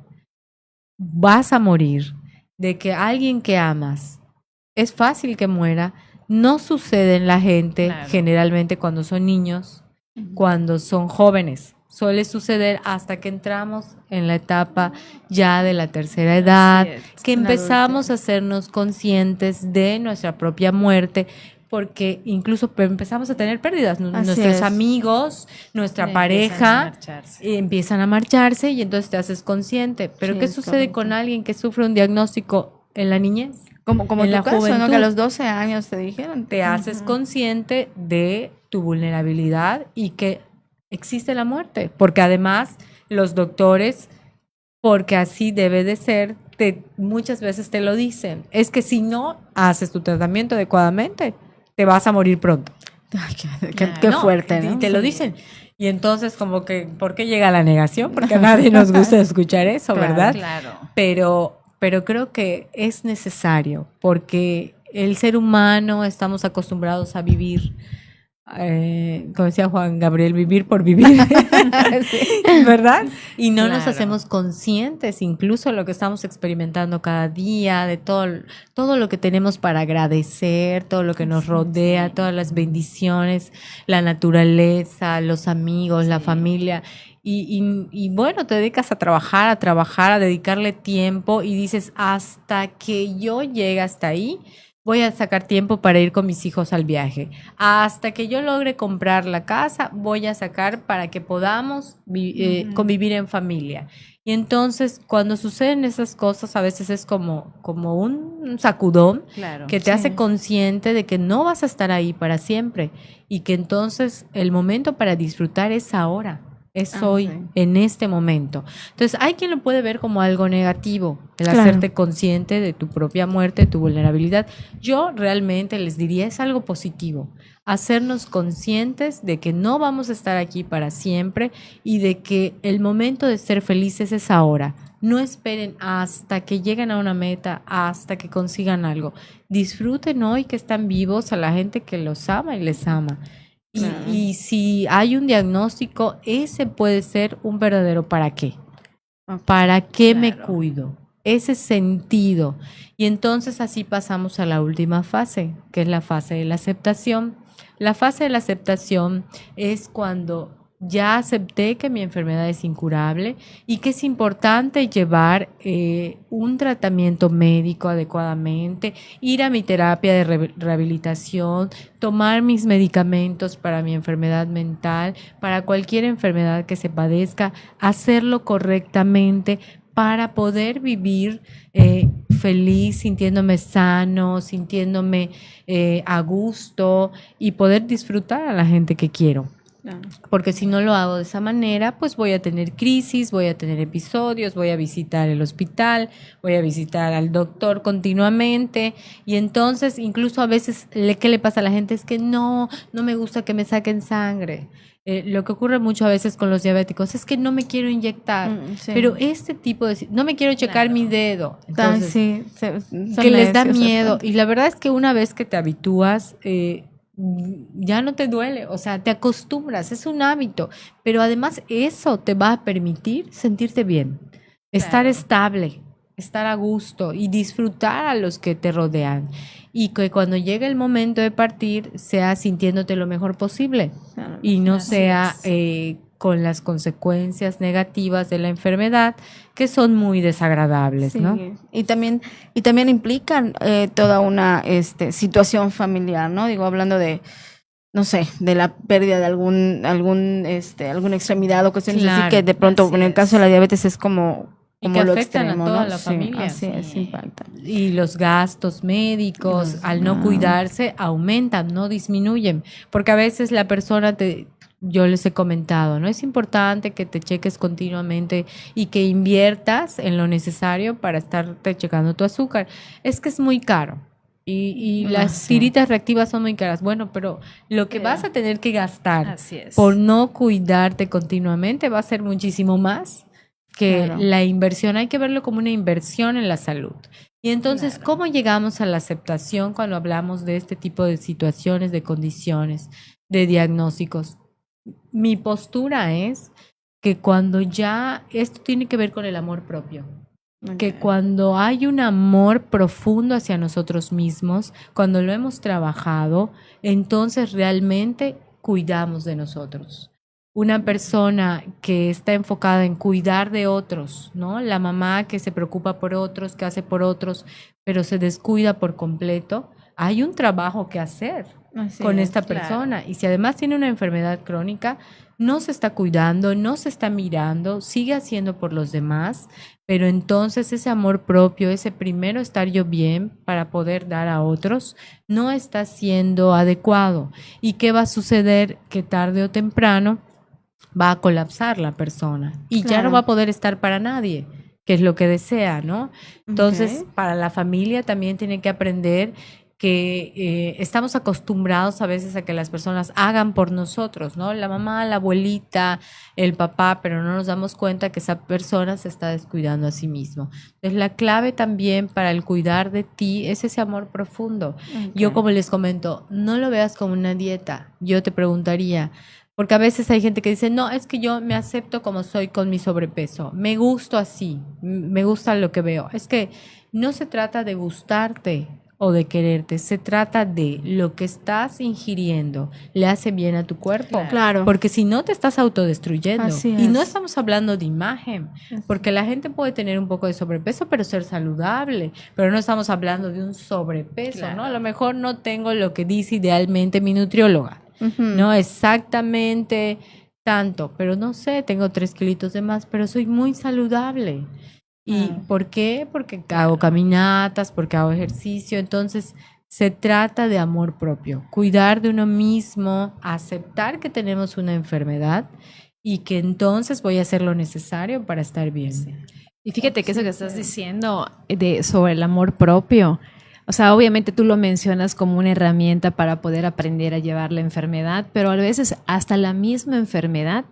vas a morir, de que alguien que amas, es fácil que muera, no sucede en la gente generalmente cuando son niños, cuando son jóvenes. Suele suceder hasta que entramos en la etapa ya de la tercera edad, que empezamos a hacernos conscientes de nuestra propia muerte, porque incluso empezamos a tener pérdidas. Nuestros amigos, nuestra pareja empiezan a marcharse y entonces te haces consciente. Pero ¿qué sucede con alguien que sufre un diagnóstico en la niñez? Como en tu la caso, juventud, ¿no? Que a los 12 años te dijeron. te haces consciente de tu vulnerabilidad y que existe la muerte, porque además los doctores, porque así debe de ser, muchas veces te lo dicen, es que si no haces tu tratamiento adecuadamente, te vas a morir pronto. Ay, qué fuerte, ¿no? Y te lo dicen. Y entonces como que, ¿por qué llega la negación? Porque a nadie nos gusta escuchar eso, ¿verdad? Claro. Pero creo que es necesario, porque el ser humano estamos acostumbrados a vivir, como decía Juan Gabriel, vivir por vivir, ¿verdad? Y no nos hacemos conscientes incluso de lo que estamos experimentando cada día, de todo lo que tenemos para agradecer, todo lo que nos rodea, todas las bendiciones, la naturaleza, los amigos, la familia. Y bueno, te dedicas a trabajar, a dedicarle tiempo y dices, hasta que yo llegue hasta ahí, voy a sacar tiempo para ir con mis hijos al viaje. Hasta que yo logre comprar la casa, voy a sacar para que podamos convivir en familia. Y entonces, cuando suceden esas cosas, a veces es como un sacudón que te hace consciente de que no vas a estar ahí para siempre y que entonces el momento para disfrutar es ahora. Es hoy, en este momento. Entonces, hay quien lo puede ver como algo negativo, el hacerte consciente de tu propia muerte, de tu vulnerabilidad. Yo realmente les diría, es algo positivo. Hacernos conscientes de que no vamos a estar aquí para siempre y de que el momento de ser felices es ahora. No esperen hasta que lleguen a una meta, hasta que consigan algo. Disfruten hoy que están vivos, a la gente que los ama y les ama. Y si hay un diagnóstico, ese puede ser un verdadero ¿para qué? ¿Para qué me cuido? ese sentido. Y entonces así pasamos a la última fase, que es la fase de la aceptación. La fase de la aceptación es cuando ya acepté que mi enfermedad es incurable y que es importante llevar un tratamiento médico adecuadamente, ir a mi terapia de rehabilitación, tomar mis medicamentos para mi enfermedad mental, para cualquier enfermedad que se padezca, hacerlo correctamente para poder vivir feliz, sintiéndome sano, sintiéndome a gusto y poder disfrutar a la gente que quiero. Porque si no lo hago de esa manera, pues voy a tener crisis, voy a tener episodios, voy a visitar el hospital, voy a visitar al doctor continuamente y entonces incluso a veces, ¿qué le pasa a la gente? Es que no me gusta que me saquen sangre. Lo que ocurre mucho a veces con los diabéticos es que no me quiero inyectar, Sí. pero este tipo de... No me quiero checar mi dedo. Entonces, sí, que les da miedo. Y la verdad es que una vez que te habitúas, ya no te duele, o sea, te acostumbras, es un hábito, pero además eso te va a permitir sentirte bien, estar estable, estar a gusto y disfrutar a los que te rodean. Y que cuando llegue el momento de partir, sea sintiéndote lo mejor posible y no sea con las consecuencias negativas de la enfermedad que son muy desagradables, ¿no? Y también implican toda una situación familiar, ¿no? Digo, hablando de, no sé, de la pérdida de alguna extremidad o cuestiones así que de pronto, en el caso de la diabetes es como y que lo afectan extremo, a toda ¿no? la familia. Así es, impacta. Y los gastos médicos, al no cuidarse, aumentan, no disminuyen. Porque a veces la persona yo les he comentado, ¿no? Es importante que te cheques continuamente y que inviertas en lo necesario para estarte checando tu azúcar. Es que es muy caro. Y las tiritas reactivas son muy caras. Bueno, pero lo que vas a tener que gastar por no cuidarte continuamente va a ser muchísimo más que la inversión. Hay que verlo como una inversión en la salud. Y entonces, ¿cómo llegamos a la aceptación cuando hablamos de este tipo de situaciones, de condiciones, de diagnósticos? Mi postura es que cuando ya esto tiene que ver con el amor propio, que cuando hay un amor profundo hacia nosotros mismos, cuando lo hemos trabajado, entonces realmente cuidamos de nosotros. Una persona que está enfocada en cuidar de otros, ¿no? La mamá que se preocupa por otros, que hace por otros, pero se descuida por completo, hay un trabajo que hacer con esta persona. Y si además tiene una enfermedad crónica, no se está cuidando, no se está mirando, sigue haciendo por los demás, pero entonces ese amor propio, ese primero estar yo bien para poder dar a otros, no está siendo adecuado. ¿Y qué va a suceder? Que tarde o temprano va a colapsar la persona y ya no va a poder estar para nadie, que es lo que desea, ¿no? Entonces, para la familia también tiene que aprender que estamos acostumbrados a veces a que las personas hagan por nosotros, ¿no? La mamá, la abuelita, el papá, pero no nos damos cuenta que esa persona se está descuidando a sí mismo. Entonces, la clave también para el cuidar de ti es ese amor profundo. Yo, como les comento, no lo veas como una dieta. Yo te preguntaría, porque a veces hay gente que dice, no, es que yo me acepto como soy con mi sobrepeso, me gusto así, me gusta lo que veo. Es que no se trata de gustarte o de quererte, se trata de lo que estás ingiriendo, ¿le hace bien a tu cuerpo? Claro. Porque si no te estás autodestruyendo. Así y es. no estamos hablando de imagen, porque la gente puede tener un poco de sobrepeso, pero ser saludable, pero no estamos hablando de un sobrepeso, ¿no? A lo mejor no tengo lo que dice idealmente mi nutrióloga. No exactamente tanto, pero no sé, tengo 3 kilitos de más, pero soy muy saludable. ¿Y por qué? Porque hago caminatas, porque hago ejercicio. Entonces, se trata de amor propio, cuidar de uno mismo, aceptar que tenemos una enfermedad y que entonces voy a hacer lo necesario para estar bien. Y fíjate que eso que estás diciendo sobre el amor propio, o sea, obviamente tú lo mencionas como una herramienta para poder aprender a llevar la enfermedad, pero a veces hasta la misma enfermedad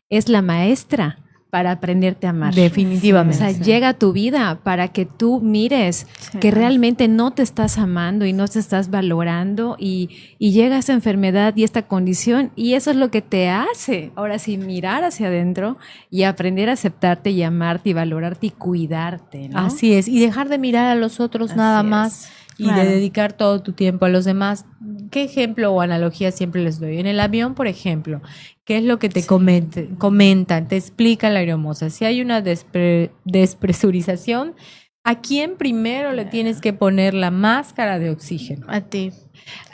es la maestra para aprenderte a amar. Definitivamente. O sea, llega a tu vida para que tú mires que realmente no te estás amando y no te estás valorando y llega esa enfermedad y esta condición y eso es lo que te hace, ahora sí, mirar hacia adentro y aprender a aceptarte y amarte y valorarte y cuidarte, ¿no? Así es, y dejar de mirar a los otros Así nada es. más y Claro. de dedicar todo tu tiempo a los demás. ¿Qué ejemplo o analogía siempre les doy? En el avión, por ejemplo, ¿qué es lo que te comentan, te explica la aeromoza? Si hay una despresurización, ¿a quién primero le tienes que poner la máscara de oxígeno? A ti.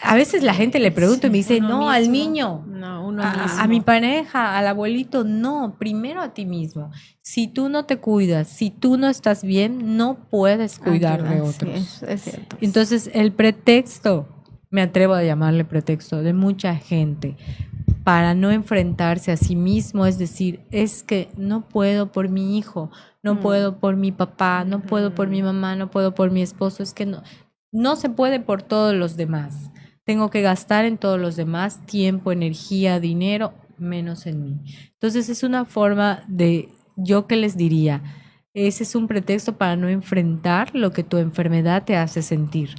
A veces la gente le pregunta y me dice, Uno no, al mismo. niño. No, uno A mismo. mi pareja, al abuelito, no, primero a ti mismo. Si tú no te cuidas, si tú no estás bien, no puedes cuidar de Así otros. es cierto. Entonces, el pretexto, me atrevo a llamarle pretexto, de mucha gente para no enfrentarse a sí mismo, es decir, es que no puedo por mi hijo, no puedo por mi papá, no puedo por mi mamá, no puedo por mi esposo, es que no se puede por todos los demás. Tengo que gastar en todos los demás tiempo, energía, dinero, menos en mí. Entonces es una forma de, yo que les diría, ese es un pretexto para no enfrentar lo que tu enfermedad te hace sentir.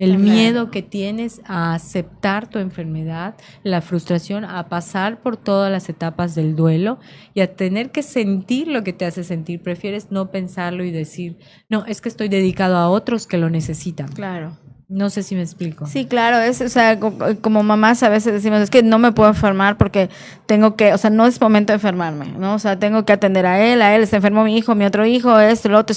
El Claro. miedo que tienes a aceptar tu enfermedad, la frustración, a pasar por todas las etapas del duelo y a tener que sentir lo que te hace sentir. Prefieres no pensarlo y decir, no, es que estoy dedicado a otros que lo necesitan. Claro. No sé si me explico. Sí, claro, o sea, como mamás a veces decimos, es que no me puedo enfermar porque tengo que, o sea, no es momento de enfermarme, ¿no? O sea, tengo que atender a él, se enfermó mi hijo, mi otro hijo, esto, lo otro,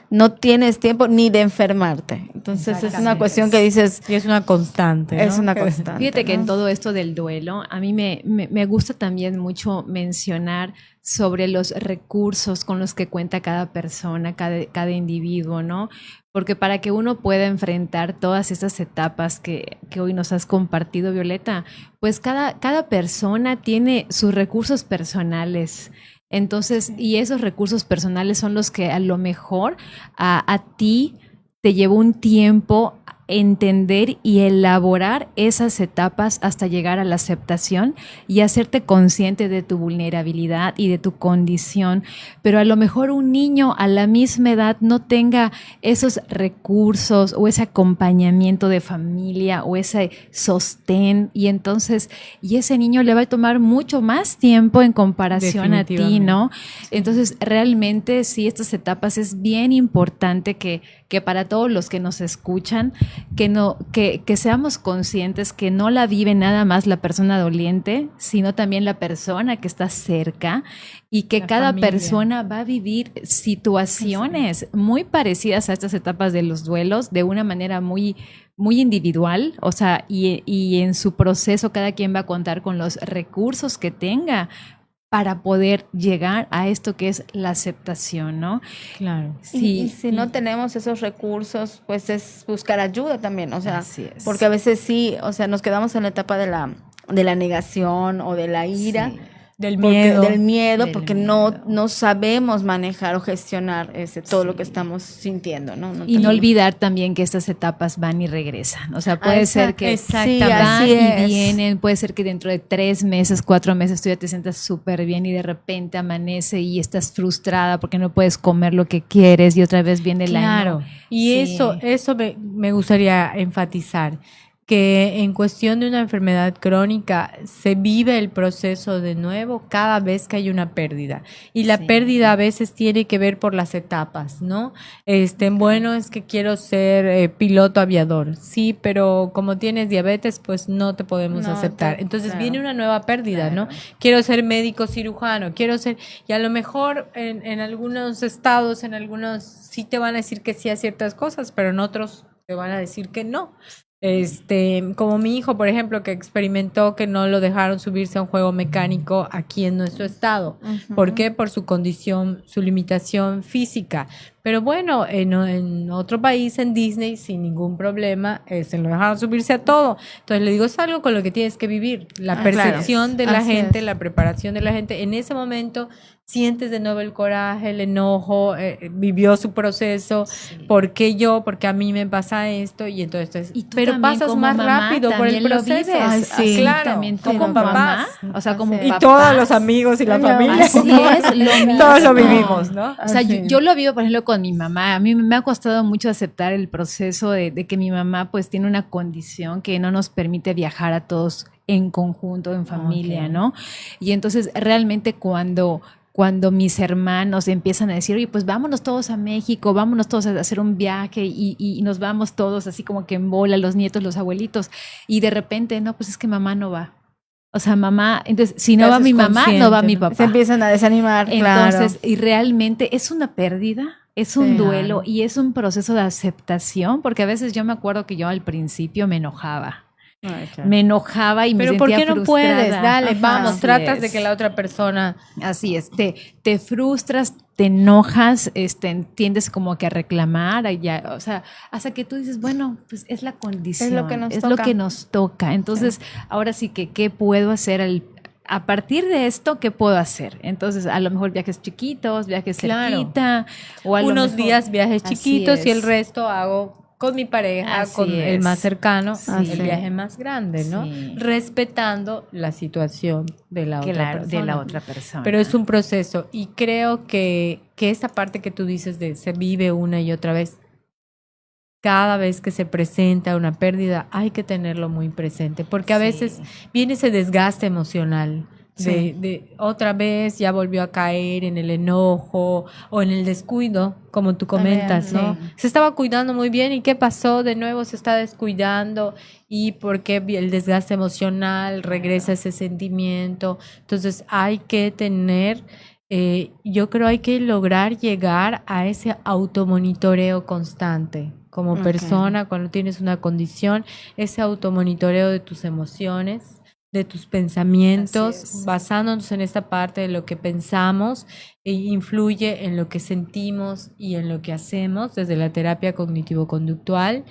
no tienes tiempo ni de enfermarte. Entonces es una cuestión que dices, Y es una constante, ¿no? es una constante. Fíjate que ¿no? en todo esto del duelo, a mí me gusta también mucho mencionar sobre los recursos con los que cuenta cada persona, cada individuo, ¿no? Porque para que uno pueda enfrentar todas estas etapas que hoy nos has compartido, Violeta, pues cada persona tiene sus recursos personales. Entonces, y esos recursos personales son los que a lo mejor a ti te llevó un tiempo entender y elaborar esas etapas hasta llegar a la aceptación y hacerte consciente de tu vulnerabilidad y de tu condición. Pero a lo mejor un niño a la misma edad no tenga esos recursos o ese acompañamiento de familia o ese sostén y entonces, y ese niño le va a tomar mucho más tiempo en comparación a ti, ¿no? Entonces, realmente sí, estas etapas es bien importante que para todos los que nos escuchan, que seamos conscientes que no la vive nada más la persona doliente, sino también la persona que está cerca y que cada familia. Persona va a vivir situaciones muy parecidas a estas etapas de los duelos de una manera muy individual, o sea, y en su proceso cada quien va a contar con los recursos que tenga para poder llegar a esto que es la aceptación, ¿no? Claro. Y si no tenemos esos recursos, pues es buscar ayuda también, o sea, Así es. porque a veces sí, o sea, nos quedamos en la etapa de la negación o de la ira. Sí. Del miedo. Del miedo, Del porque miedo. no sabemos manejar o gestionar todo lo que estamos sintiendo, ¿no? Y no olvidar también que estas etapas van y regresan. O sea, puede ser que exactamente. van así y es. vienen, puede ser que dentro de 3 meses, 4 meses tú ya te sientas súper bien y de repente amanece y estás frustrada porque no puedes comer lo que quieres y otra vez viene el Claro. año. Y Sí. eso me gustaría enfatizar, que en cuestión de una enfermedad crónica se vive el proceso de nuevo cada vez que hay una pérdida. Y la Sí. pérdida a veces tiene que ver por las etapas, ¿no? Bueno, es que quiero ser piloto aviador. Sí, pero como tienes diabetes, pues no te podemos No, aceptar. Entonces claro. viene una nueva pérdida, ¿no? Claro. Quiero ser médico cirujano, quiero ser... Y a lo mejor en algunos estados, en algunos sí te van a decir que sí a ciertas cosas, pero en otros te van a decir que no. Como mi hijo, por ejemplo, que experimentó que no lo dejaron subirse a un juego mecánico aquí en nuestro estado. Ujú. ¿Por qué? Por su condición, su limitación física. Pero bueno, en otro país, en Disney, sin ningún problema, se lo dejaron subirse a todo. Entonces le digo, es algo con lo que tienes que vivir. La percepción de la Así gente, es. la preparación de la gente. En ese momento sientes de nuevo el coraje, el enojo, vivió su proceso. ¿Por qué yo? ¿Por qué a mí me pasa esto? Y entonces, Y tú pero también pasas como más mamá rápido por el también lo proceso. vives. Ay, sí. Claro, También tú como como papás. mamá, o sea, como Así Y es. todos los amigos y la No, familia. Así es, lo mismo. Todos lo vivimos, ¿no? O sea, yo, Así. yo lo vivo, por ejemplo, con mi mamá. A mí me ha costado mucho aceptar el proceso de que mi mamá pues tiene una condición que no nos permite viajar a todos en conjunto, en familia, Ok. ¿no? Y entonces realmente cuando mis hermanos empiezan a decir, oye, pues vámonos todos a México, vámonos todos a hacer un viaje y nos vamos todos así como que en bola, los nietos, los abuelitos, y de repente, no, pues es que mamá no va. O sea, mamá, entonces, si no Te va haces mi mamá, no va consciente, mi ¿no? papá. Se empiezan a desanimar, Entonces, claro. y realmente es una pérdida, es un Sí. duelo Claro. y es un proceso de aceptación, porque a veces yo me acuerdo que yo al principio me enojaba. Ay, claro. Me enojaba y me Pero sentía ¿por qué no frustrada. puedes? Dale, Ajá. vamos, Así tratas es. de que la otra persona... Así es, te frustras, te enojas, tiendes como que a reclamar, o sea, hasta que tú dices, bueno, pues es la condición, Es lo que nos es toca. lo que nos toca. Entonces, ahora sí que, ¿qué puedo hacer a partir de esto? ¿Qué puedo hacer? Entonces, a lo mejor viajes chiquitos, viajes Claro. cerquita, o a lo Unos mejor- días viajes Así chiquitos y el es. resto hago con mi pareja, Así con el es. más cercano, Así el es. viaje más grande, ¿no? Sí. Respetando la situación de la otra Claro, persona. de la otra persona. Pero es un proceso y creo que esa parte que tú dices de se vive una y otra vez, cada vez que se presenta una pérdida hay que tenerlo muy presente, porque a Sí. veces viene ese desgaste emocional. Sí. De otra vez ya volvió a caer en el enojo o en el descuido, como tú También, comentas, ¿no? sí. Se estaba cuidando muy bien y ¿qué pasó? De nuevo se está descuidando y porque el desgaste emocional regresa ese sentimiento. Entonces hay que tener, yo creo hay que lograr llegar a ese automonitoreo constante. Como Ok. persona, cuando tienes una condición, ese automonitoreo de tus emociones, de tus pensamientos, Así es. basándonos en esta parte de lo que pensamos, influye en lo que sentimos y en lo que hacemos desde la terapia cognitivo-conductual.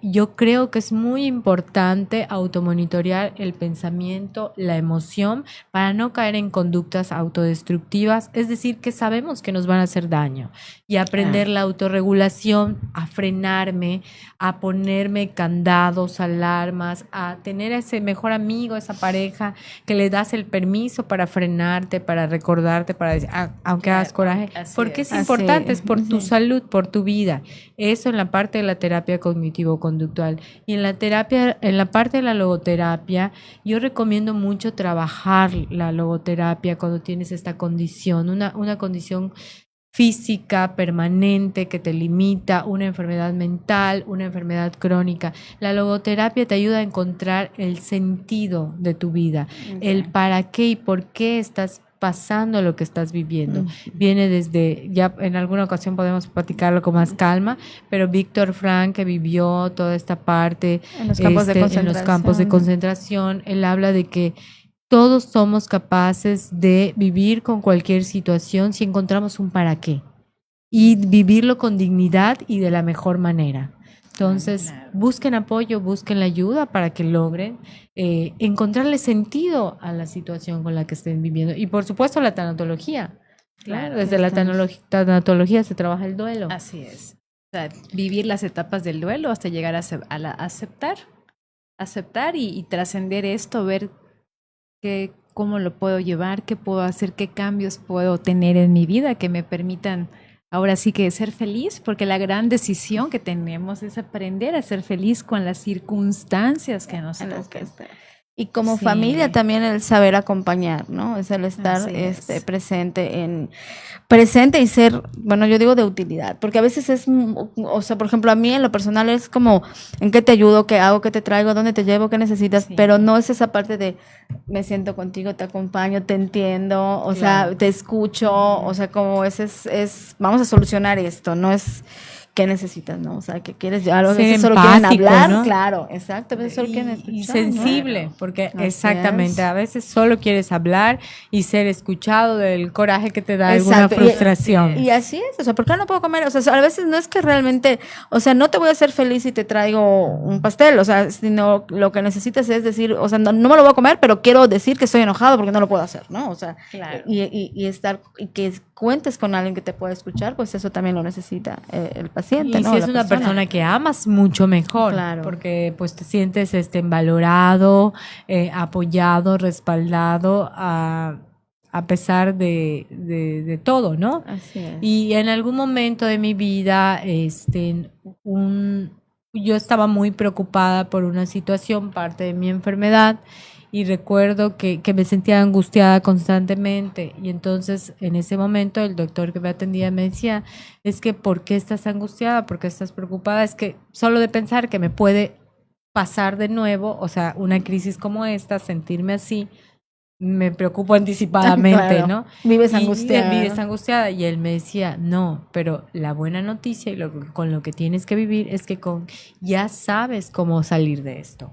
Yo creo que es muy importante automonitorear el pensamiento, la emoción, para no caer en conductas autodestructivas, es decir, que sabemos que nos van a hacer daño, y aprender la autorregulación, a frenarme, a ponerme candados, alarmas, a tener a ese mejor amigo, esa pareja que le das el permiso para frenarte, para recordarte, para decir, aunque hagas coraje, así porque es Así importante, es. es por tu salud, por tu vida. Eso en la parte de la terapia cognitivo-conductual. Y en la parte de la logoterapia, yo recomiendo mucho trabajar la logoterapia cuando tienes esta condición, una condición física permanente que te limita, una enfermedad mental, una enfermedad crónica. La logoterapia te ayuda a encontrar el sentido de tu vida, el para qué y por qué estás pasando lo que estás viviendo. Viene desde, ya en alguna ocasión podemos platicarlo con más calma, pero Víctor Frank, que vivió toda esta parte En los campos de en los campos de concentración, él habla de que todos somos capaces de vivir con cualquier situación si encontramos un para qué y vivirlo con dignidad y de la mejor manera. Entonces, Claro. busquen apoyo, busquen la ayuda para que logren encontrarle sentido a la situación con la que estén viviendo. Y por supuesto la tanatología. Claro. Desde la tanatología se trabaja el duelo. Así es. O sea, vivir las etapas del duelo hasta llegar a aceptar y trascender esto, ver cómo lo puedo llevar, qué puedo hacer, qué cambios puedo tener en mi vida que me permitan ahora sí que ser feliz, porque la gran decisión que tenemos es aprender a ser feliz con las circunstancias que nos toquen. Y como Sí. familia también el saber acompañar, ¿no? Es el estar Así es. presente y ser, bueno, yo digo de utilidad, porque a veces o sea, por ejemplo, a mí en lo personal es como, ¿en qué te ayudo? ¿Qué hago? ¿Qué te traigo? ¿Dónde te llevo? ¿Qué necesitas? Sí. Pero no es esa parte de, me siento contigo, te acompaño, te entiendo, o sea, te escucho, o sea, como vamos a solucionar esto, no es qué necesitas, ¿no? O sea, qué quieres, a Ser veces solo quieren empático, hablar, ¿no? claro, exacto, a veces solo quieren escuchar, Y sensible, ¿no? porque Así exactamente, es. a veces solo quieres hablar y ser escuchado del coraje que te da alguna Exacto. frustración. Y así es, o sea, ¿por qué no puedo comer? O sea, a veces no es que realmente, o sea, no te voy a hacer feliz si te traigo un pastel, o sea, sino lo que necesitas es decir, o sea, no me lo voy a comer, pero quiero decir que estoy enojado porque no lo puedo hacer, ¿no? O sea, Claro. y estar, y que cuentes con alguien que te pueda escuchar, pues eso también lo necesita el paciente, Y ¿no? si La es una persona que amas, mucho mejor, Claro. porque pues te sientes valorado, apoyado, respaldado, a pesar de todo, ¿no? Así es. Y en algún momento de mi vida, yo estaba muy preocupada por una situación, parte de mi enfermedad, y recuerdo que me sentía angustiada constantemente. Y entonces, en ese momento, el doctor que me atendía me decía, es que ¿por qué estás angustiada? ¿Por qué estás preocupada? Es que solo de pensar que me puede pasar de nuevo, o sea, una crisis como esta, sentirme así, me preocupo anticipadamente, Claro. ¿no? Vives Y angustiada. vives angustiada. Y él me decía, no, pero la buena noticia y con lo que tienes que vivir es que ya sabes cómo salir de esto.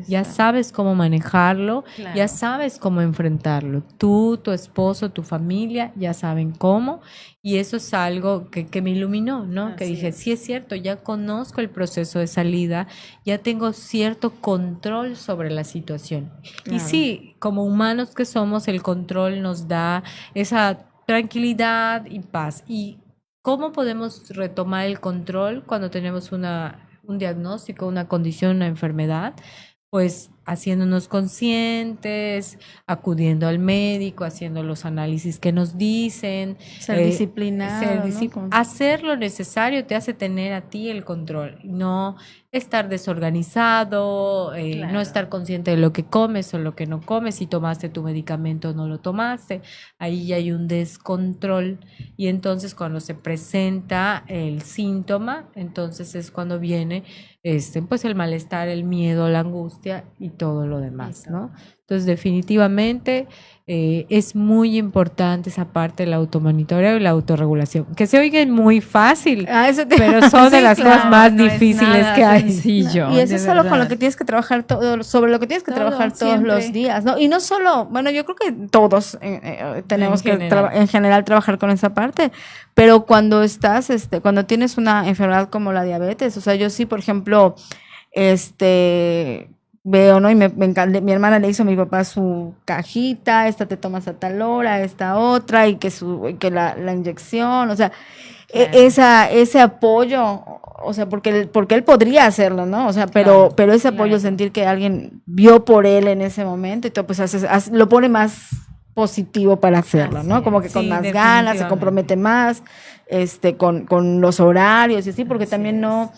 Ya sabes cómo manejarlo, Claro. ya sabes cómo enfrentarlo. Tú, tu esposo, tu familia, ya saben cómo. Y eso es algo que me iluminó, ¿no? Que Así dije, es. sí es cierto, ya conozco el proceso de salida, ya tengo cierto control sobre la situación. Y Claro. sí, como humanos que somos, el control nos da esa tranquilidad y paz. ¿Y cómo podemos retomar el control cuando tenemos un diagnóstico, una condición, una enfermedad? Pues haciéndonos conscientes, acudiendo al médico, haciendo los análisis que nos dicen. Ser disciplinado, ¿no? Hacer lo necesario te hace tener a ti el control, no estar desorganizado, Claro. no estar consciente de lo que comes o lo que no comes, si tomaste tu medicamento o no lo tomaste. Ahí ya hay un descontrol y entonces cuando se presenta el síntoma, entonces es cuando viene pues el malestar, el miedo, la angustia y todo lo demás, ¿no? Entonces definitivamente es muy importante esa parte del automonitoreo y la autorregulación, que se oigan muy fácil, pero son de las cosas más difíciles que hay. Sencillo, y eso de es algo con lo verdad. que tienes que trabajar sobre lo que tienes que Todo, trabajar todos siempre. los días, ¿no? Y no solo, bueno, yo creo que todos tenemos que en general trabajar con esa parte, pero cuando estás, cuando tienes una enfermedad como la diabetes, o sea, yo sí, por ejemplo, veo, ¿no? Y me encanta, mi hermana le hizo a mi papá su cajita, esta te tomas a tal hora, esta otra, y que la inyección, o sea, Claro. ese apoyo, o sea, porque él podría hacerlo, ¿no? O sea, pero ese apoyo, claro. sentir que alguien vio por él en ese momento y todo, pues lo pone más positivo para hacerlo, Así ¿no? Como que es. con Sí, más ganas, se definitivamente. compromete más, con los horarios y así, porque Así también es.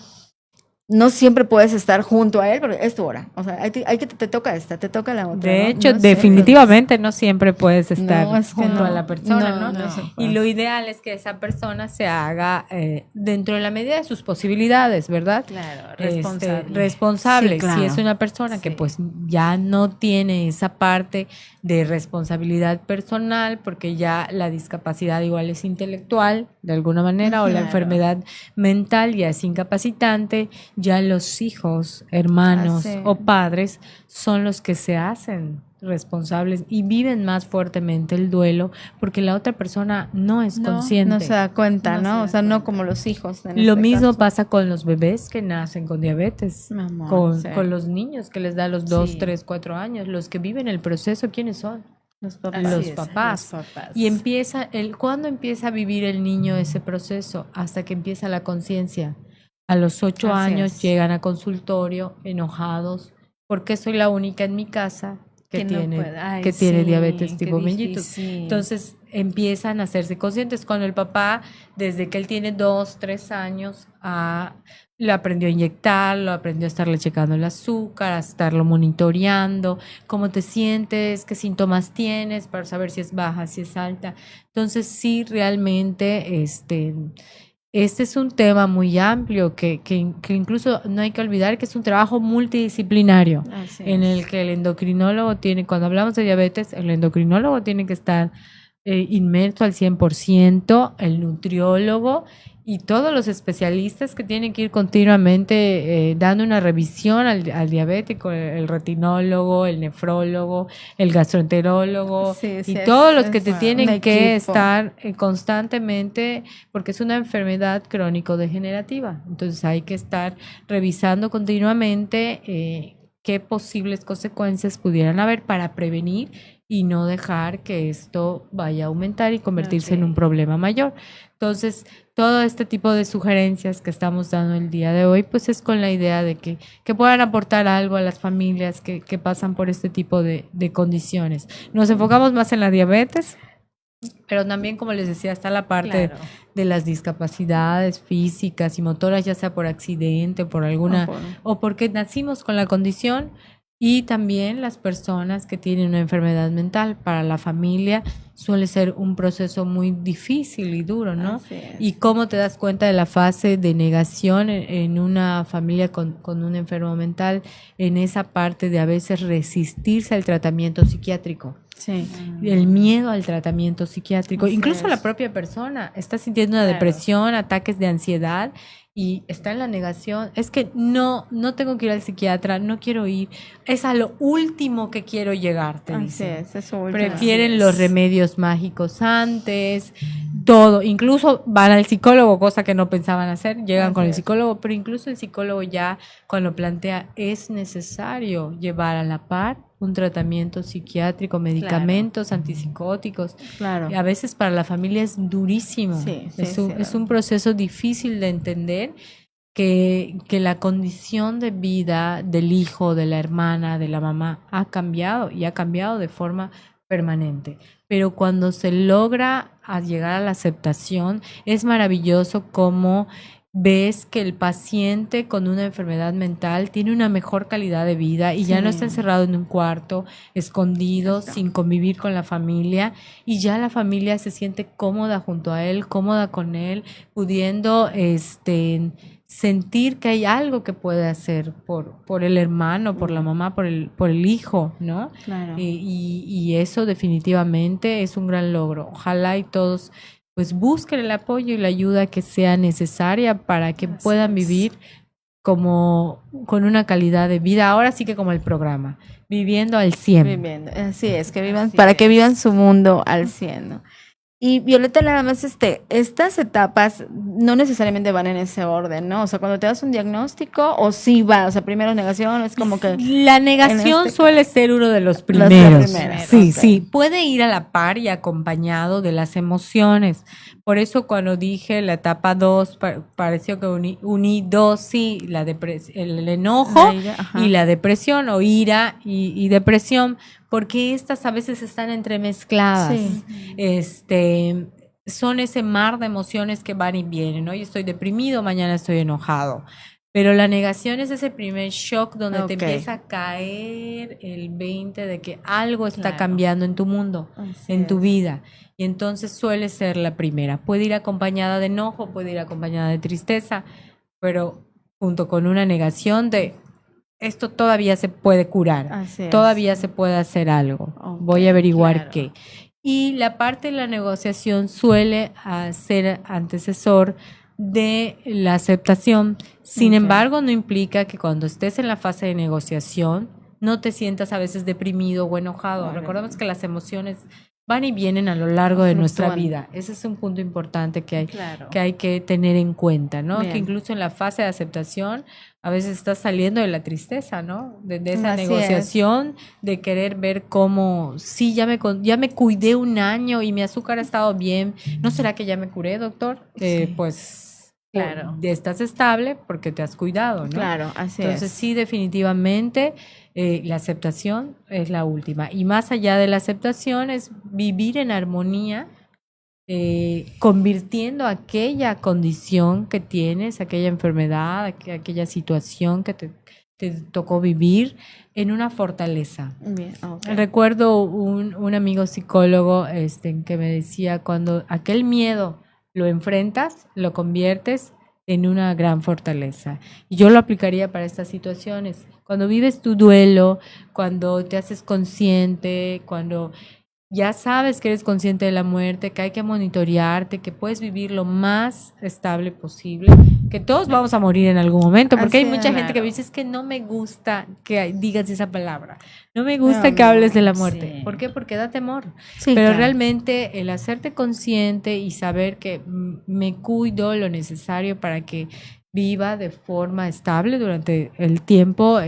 no siempre puedes estar junto a él, pero es tu hora. O sea, te toca esta, te toca la otra. De ¿no? hecho, No definitivamente no siempre puedes estar No, es que junto no. a la persona, ¿no? No se Y puede. lo ideal es que esa persona se haga dentro de la medida de sus posibilidades, ¿verdad? Claro, responsable. Responsable. Sí, claro. Si es una persona que Sí. pues ya no tiene esa parte de responsabilidad personal, porque ya la discapacidad igual es intelectual, de alguna manera, o la Claro. enfermedad mental ya es incapacitante, ya los hijos, hermanos Así. o padres son los que se hacen responsables y viven más fuertemente el duelo porque la otra persona no es consciente. No se da cuenta, No ¿no? se da O sea, no cuenta. como los hijos. Lo mismo pasa con los bebés que nacen con diabetes, Mi amor, con, sí. con los niños que les da a los 2, Sí. 3, 4 años. Los que viven el proceso, ¿quiénes son? Los papás. Así Los es, papás. los papás. Y ¿cuándo empieza a vivir el niño ese proceso? Hasta que empieza la conciencia. A los 8 Así años es. llegan a consultorio enojados porque soy la única en mi casa que no tiene, puede. Ay, que tiene sí, diabetes qué tipo mellitus. difícil. Entonces empiezan a hacerse conscientes. Cuando el papá, desde que él tiene 2, 3 años, lo aprendió a inyectar, lo aprendió a estarle checando el azúcar, a estarlo monitoreando, cómo te sientes, qué síntomas tienes para saber si es baja, si es alta. Entonces sí, realmente este es un tema muy amplio que incluso no hay que olvidar que es un trabajo multidisciplinario Así en es. el que el endocrinólogo tiene, cuando hablamos de diabetes, el endocrinólogo tiene que estar inmerso al 100%, el nutriólogo y todos los especialistas que tienen que ir continuamente dando una revisión al diabético, el retinólogo, el nefrólogo, el gastroenterólogo Sí, y sí, todos los que es te un tienen que equipo. estar constantemente, porque es una enfermedad crónico-degenerativa. Entonces hay que estar revisando continuamente qué posibles consecuencias pudieran haber para prevenir y no dejar que esto vaya a aumentar y convertirse en un Ok. problema mayor. Entonces, todo este tipo de sugerencias que estamos dando el día de hoy, pues es con la idea de que puedan aportar algo a las familias que pasan por este tipo de condiciones. Nos enfocamos más en la diabetes, pero también, como les decía, está la parte Claro. de las discapacidades físicas y motoras, ya sea por accidente, por alguna, o porque nacimos con la condición, y también las personas que tienen una enfermedad mental. Para la familia suele ser un proceso muy difícil y duro, ¿no? Así es. Y cómo te das cuenta de la fase de negación en una familia con un enfermo mental, en esa parte de a veces resistirse al tratamiento psiquiátrico. Sí. El miedo al tratamiento psiquiátrico, Así incluso es. la propia persona está sintiendo una Claro. depresión, ataques de ansiedad y está en la negación. Es que no tengo que ir al psiquiatra, no quiero ir, es a lo último que quiero llegar, te Así dicen. es, eso último. Prefieren Así los es. remedios mágicos antes, todo, incluso van al psicólogo, cosa que no pensaban hacer, llegan con Así el es. psicólogo, pero incluso el psicólogo ya cuando plantea es necesario llevar a la par un tratamiento psiquiátrico, medicamentos antipsicóticos. Claro. A veces para la familia es durísimo, Sí, sí, es sí. un proceso difícil de entender que la condición de vida del hijo, de la hermana, de la mamá ha cambiado y ha cambiado de forma permanente. Pero cuando se logra llegar a la aceptación, es maravilloso cómo ves que el paciente con una enfermedad mental tiene una mejor calidad de vida y ya no está Sí. encerrado en un cuarto, escondido, Exacto. sin convivir con la familia, y ya la familia se siente cómoda junto a él, cómoda con él, pudiendo sentir que hay algo que puede hacer por el hermano, por la mamá, por el hijo, ¿no? Claro. Y eso definitivamente es un gran logro. Ojalá y todos pues busquen el apoyo y la ayuda que sea necesaria para que Así puedan es. vivir como con una calidad de vida. Ahora sí que como el programa, viviendo al 100. Viviendo. Así es, que vivan, Así para que es. vivan su mundo al 100, ¿no? Y Violeta, nada más, estas etapas no necesariamente van en ese orden, ¿no? O sea, cuando te das un diagnóstico, o sí va, o sea, primero negación, es como que La negación en este suele ser uno de los Los primeros. primeros, Sí, ok. sí, puede ir a la par y acompañado de las emociones. Por eso cuando dije la etapa 2, pareció que uní dos, sí, el enojo La ira, ajá. y la depresión, o ira y depresión, porque estas a veces están entremezcladas. Sí. Son ese mar de emociones que van y vienen. Hoy estoy deprimido, mañana estoy enojado. Pero la negación es ese primer shock donde te Ok. empieza a caer el 20 de que algo está Claro. cambiando en tu mundo, Así en tu es. vida. Y entonces suele ser la primera. Puede ir acompañada de enojo, puede ir acompañada de tristeza, pero junto con una negación de esto todavía se puede curar, Así es. todavía se puede hacer algo. Ok, Voy a averiguar claro. qué. Y la parte de la negociación suele ser antecesor de la aceptación. Sin Ok. embargo, no implica que cuando estés en la fase de negociación no te sientas a veces deprimido o enojado. Vale. Recordemos que las emociones van y vienen a lo largo de nuestra Fluctúan. vida. Ese es un punto importante Claro. que hay que tener en cuenta, ¿no? Bien. Que incluso en la fase de aceptación a veces estás saliendo de la tristeza, ¿no? De esa Así negociación, de querer ver cómo, sí, ya me cuidé un año y mi azúcar ha estado bien. ¿No será que ya me curé, doctor? Sí. Pues Claro. estás estable porque te has cuidado, ¿no? Claro, así Entonces es. sí, definitivamente la aceptación es la última. Y más allá de la aceptación es vivir en armonía, convirtiendo aquella condición que tienes, aquella enfermedad, aquella situación que te tocó vivir en una fortaleza. Bien, ok. Recuerdo un amigo psicólogo que me decía, cuando aquel miedo lo enfrentas, lo conviertes en una gran fortaleza. Y yo lo aplicaría para estas situaciones. Cuando vives tu duelo, cuando te haces consciente, cuando ya sabes que eres consciente de la muerte, que hay que monitorearte, que puedes vivir lo más estable posible, que todos vamos a morir en algún momento, porque hay Así mucha es. gente que me dice, es que no me gusta que digas esa palabra, no me gusta que hables de la muerte. Sí. ¿Por qué? Porque da temor. Sí, Pero claro. realmente el hacerte consciente y saber que me cuido lo necesario para que viva de forma estable durante el tiempo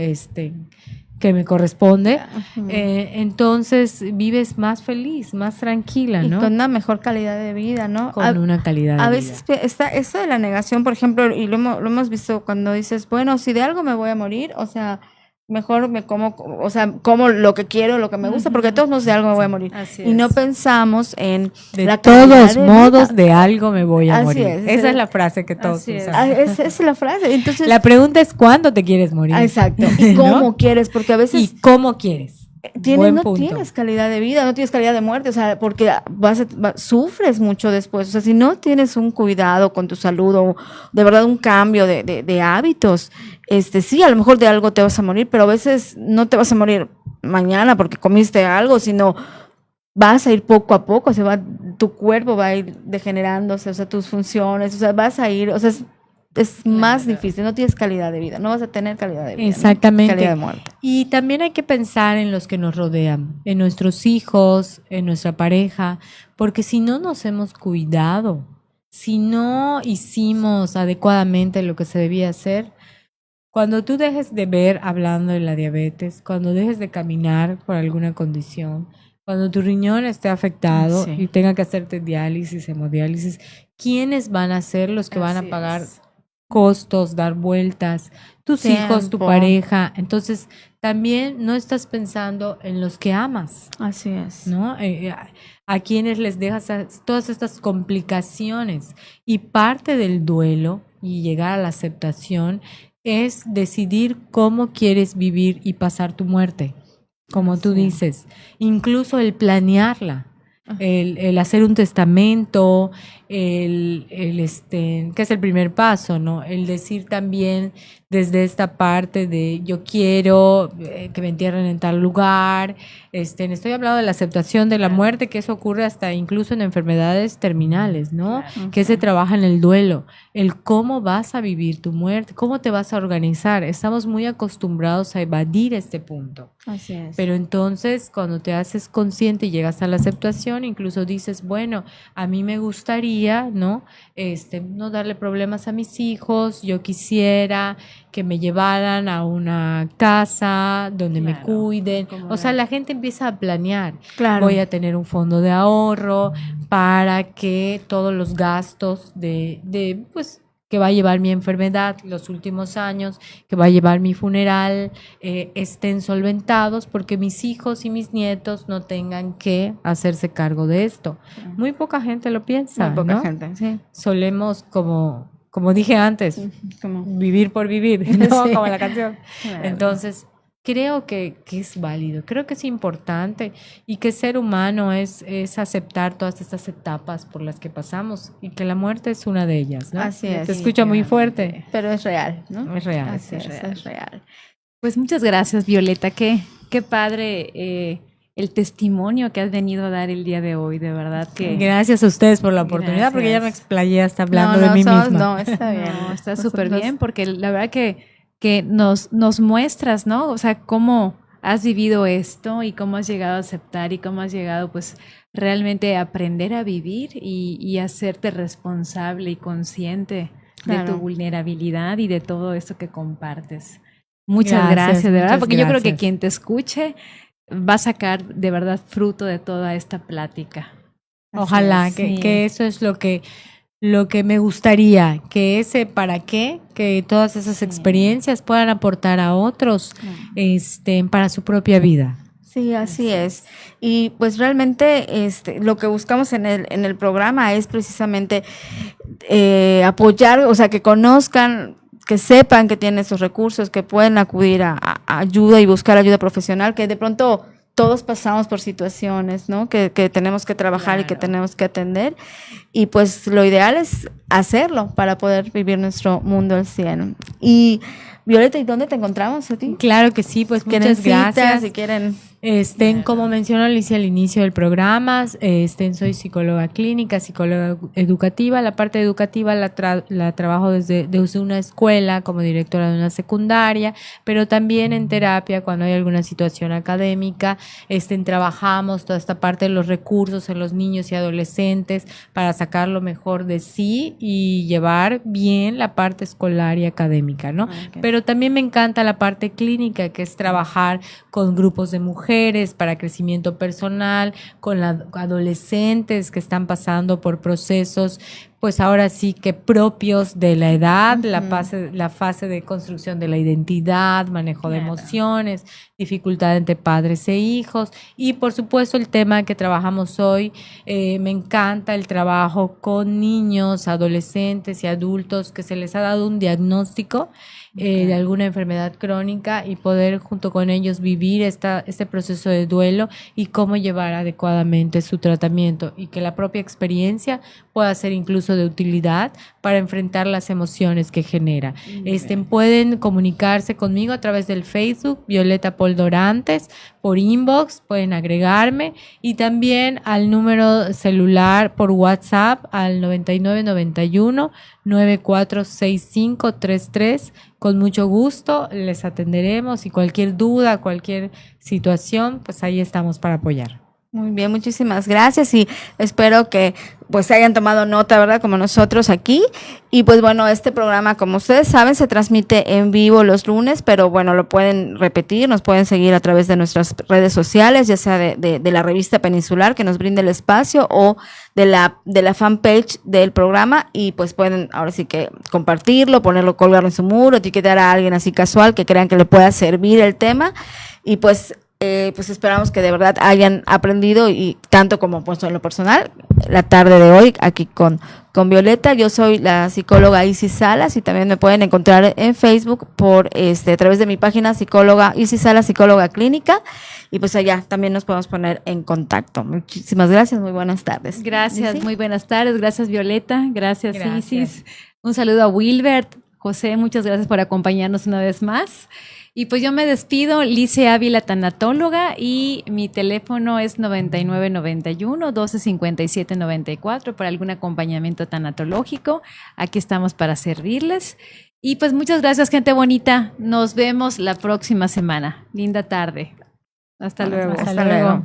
que me corresponde, Ujú. entonces vives más feliz, más tranquila, Y ¿no? con una mejor calidad de vida, ¿no? Con una calidad de A vida. veces está esto de la negación, por ejemplo, y lo hemos visto cuando dices, bueno, si de algo me voy a morir, o sea, mejor me como, o sea, como lo que quiero, lo que me gusta, porque de todos modos de algo me voy a morir. Así Y no es. pensamos en De la calidad todos de modos, vida. de algo me voy a Así morir. es, Esa es la frase que todos Así es. usamos. Esa es la frase. Entonces, La pregunta es ¿cuándo te quieres morir? exacto. ¿Y ¿No? cómo quieres? Porque a veces ¿Y cómo quieres? Buen no punto. tienes calidad de vida, no tienes calidad de muerte, o sea, porque sufres mucho después. O sea, si no tienes un cuidado con tu salud o de verdad un cambio de hábitos, sí, a lo mejor de algo te vas a morir, pero a veces no te vas a morir mañana porque comiste algo, sino vas a ir poco a poco, tu cuerpo va a ir degenerándose, o sea, tus funciones, o sea, vas a ir, o sea, es más difícil, no tienes calidad de vida, no vas a tener calidad de vida. ¿no? Exactamente. Calidad de muerte. Y también hay que pensar en los que nos rodean, en nuestros hijos, en nuestra pareja, porque si no nos hemos cuidado, si no hicimos adecuadamente lo que se debía hacer, cuando tú dejes de ver hablando de la diabetes, cuando dejes de caminar por alguna condición, cuando tu riñón esté afectado Sí. y tenga que hacerte diálisis, hemodiálisis, ¿quiénes van a ser los que van a Así pagar es. costos, dar vueltas, tus hijos, tu Tiempo. pareja? Entonces, también no estás pensando en los que amas, Así es. ¿no? A quienes les dejas todas estas complicaciones. Y parte del duelo y llegar a la aceptación es decidir cómo quieres vivir y pasar tu muerte, como tú Sí. dices, incluso el planearla. El hacer un testamento, que es el primer paso, ¿no? El decir también desde esta parte de yo quiero que me entierren en tal lugar. Estoy hablando de la aceptación de la muerte, que eso ocurre hasta incluso en enfermedades terminales, ¿no? Claro. Que se trabaja en el duelo, el cómo vas a vivir tu muerte, cómo te vas a organizar. Estamos muy acostumbrados a evadir este punto. Así es. Pero entonces, cuando te haces consciente y llegas a la aceptación, incluso dices, bueno, a mí me gustaría, ¿no? No darle problemas a mis hijos, yo quisiera que me llevaran a una casa donde me Claro, cuiden. como O sea, de- la gente empieza a planear. Claro. Voy a tener un fondo de ahorro para que todos los gastos pues, que va a llevar mi enfermedad los últimos años, que va a llevar mi funeral, estén solventados porque mis hijos y mis nietos no tengan que hacerse cargo de esto. Muy poca gente lo piensa, Muy poca ¿no? gente, sí. Solemos, como dije antes, Como, vivir por vivir, ¿no? Sí. Como la canción. claro. Entonces, creo que es válido, creo que es importante y que ser humano es aceptar todas estas etapas por las que pasamos y que la muerte es una de ellas, ¿no? Así es. Se escucha muy fuerte. Pero es real, ¿no? Es real. Así es es, real. es real. Pues muchas gracias, Violeta. Qué padre el testimonio que has venido a dar el día de hoy, de verdad que Gracias a ustedes por la oportunidad, porque ya me Gracias. explayé hasta hablando de mí misma. No, está bien. no, está Nosotros- súper bien, porque la verdad que nos muestras, ¿no? O sea, cómo has vivido esto y cómo has llegado a aceptar y cómo has llegado, pues, realmente a aprender a vivir y hacerte responsable y consciente de Claro. tu vulnerabilidad y de todo esto que compartes. Muchas Gracias, gracias, de verdad, muchas porque yo creo que gracias. quien te escuche va a sacar de verdad fruto de toda esta plática. Ojalá es, que, sí. que eso es lo que me gustaría, que ese para qué, que todas esas experiencias puedan aportar a otros para su propia vida. Sí, así es. Y pues realmente lo que buscamos en el programa es precisamente apoyar, o sea, que conozcan, que sepan que tienen esos recursos, que pueden acudir a ayuda y buscar ayuda profesional, que de pronto todos pasamos por situaciones, ¿no? Que tenemos que trabajar y que Claro. tenemos que atender. Y pues lo ideal es hacerlo para poder vivir nuestro mundo al 100. Y Violeta, ¿y dónde te encontramos a ti? Claro que sí, pues ¿Quieren muchas gracias. citas, si quieren? Como mencionó Alicia al inicio del programa, soy psicóloga clínica, psicóloga educativa. La parte educativa la trabajo desde una escuela como directora de una secundaria, pero también en terapia cuando hay alguna situación académica. Trabajamos toda esta parte de los recursos en los niños y adolescentes para sacar lo mejor de sí y llevar bien la parte escolar y académica, ¿no? Okay. Pero también me encanta la parte clínica, que es trabajar con grupos de mujeres para crecimiento personal, con adolescentes que están pasando por procesos, pues ahora sí que propios de la edad, la fase de construcción de la identidad, manejo de emociones, dificultad entre padres e hijos, y por supuesto el tema que trabajamos hoy, me encanta el trabajo con niños, adolescentes y adultos que se les ha dado un diagnóstico de alguna enfermedad crónica y poder junto con ellos vivir este proceso de duelo y cómo llevar adecuadamente su tratamiento, y que la propia experiencia pueda ser incluso de utilidad para enfrentar las emociones que genera. Pueden comunicarse conmigo a través del Facebook, Violeta Pol Dorantes, por inbox, pueden agregarme, y también al número celular por WhatsApp al 9991 946533. Con mucho gusto les atenderemos, y cualquier duda, cualquier situación, pues ahí estamos para apoyar. Muy bien, muchísimas gracias, y espero que pues hayan tomado nota, ¿verdad? Como nosotros aquí. Y pues bueno, este programa, como ustedes saben, se transmite en vivo los lunes, pero bueno, lo pueden repetir, nos pueden seguir a través de nuestras redes sociales, ya sea de la revista Peninsular, que nos brinda el espacio, o de la fanpage del programa, y pues pueden ahora sí que compartirlo, ponerlo, colgarlo en su muro, etiquetar a alguien así casual que crean que le pueda servir el tema, y pues esperamos que de verdad hayan aprendido, y tanto como pues en lo personal, la tarde de hoy aquí con Violeta. Yo soy la psicóloga Isis Salas, y también me pueden encontrar en Facebook por a través de mi página psicóloga Isis Salas, psicóloga clínica, y pues allá también nos podemos poner en contacto. Muchísimas gracias, muy buenas tardes. Gracias, ¿sí? Muy buenas tardes, gracias Violeta, gracias Isis. Un saludo a Wilbert, José, muchas gracias por acompañarnos una vez más. Y pues yo me despido, Lice Ávila, tanatóloga, y mi teléfono es 9991-1257-94 para algún acompañamiento tanatológico. Aquí estamos para servirles. Y pues muchas gracias, gente bonita. Nos vemos la próxima semana. Linda tarde. Hasta luego. Hasta luego.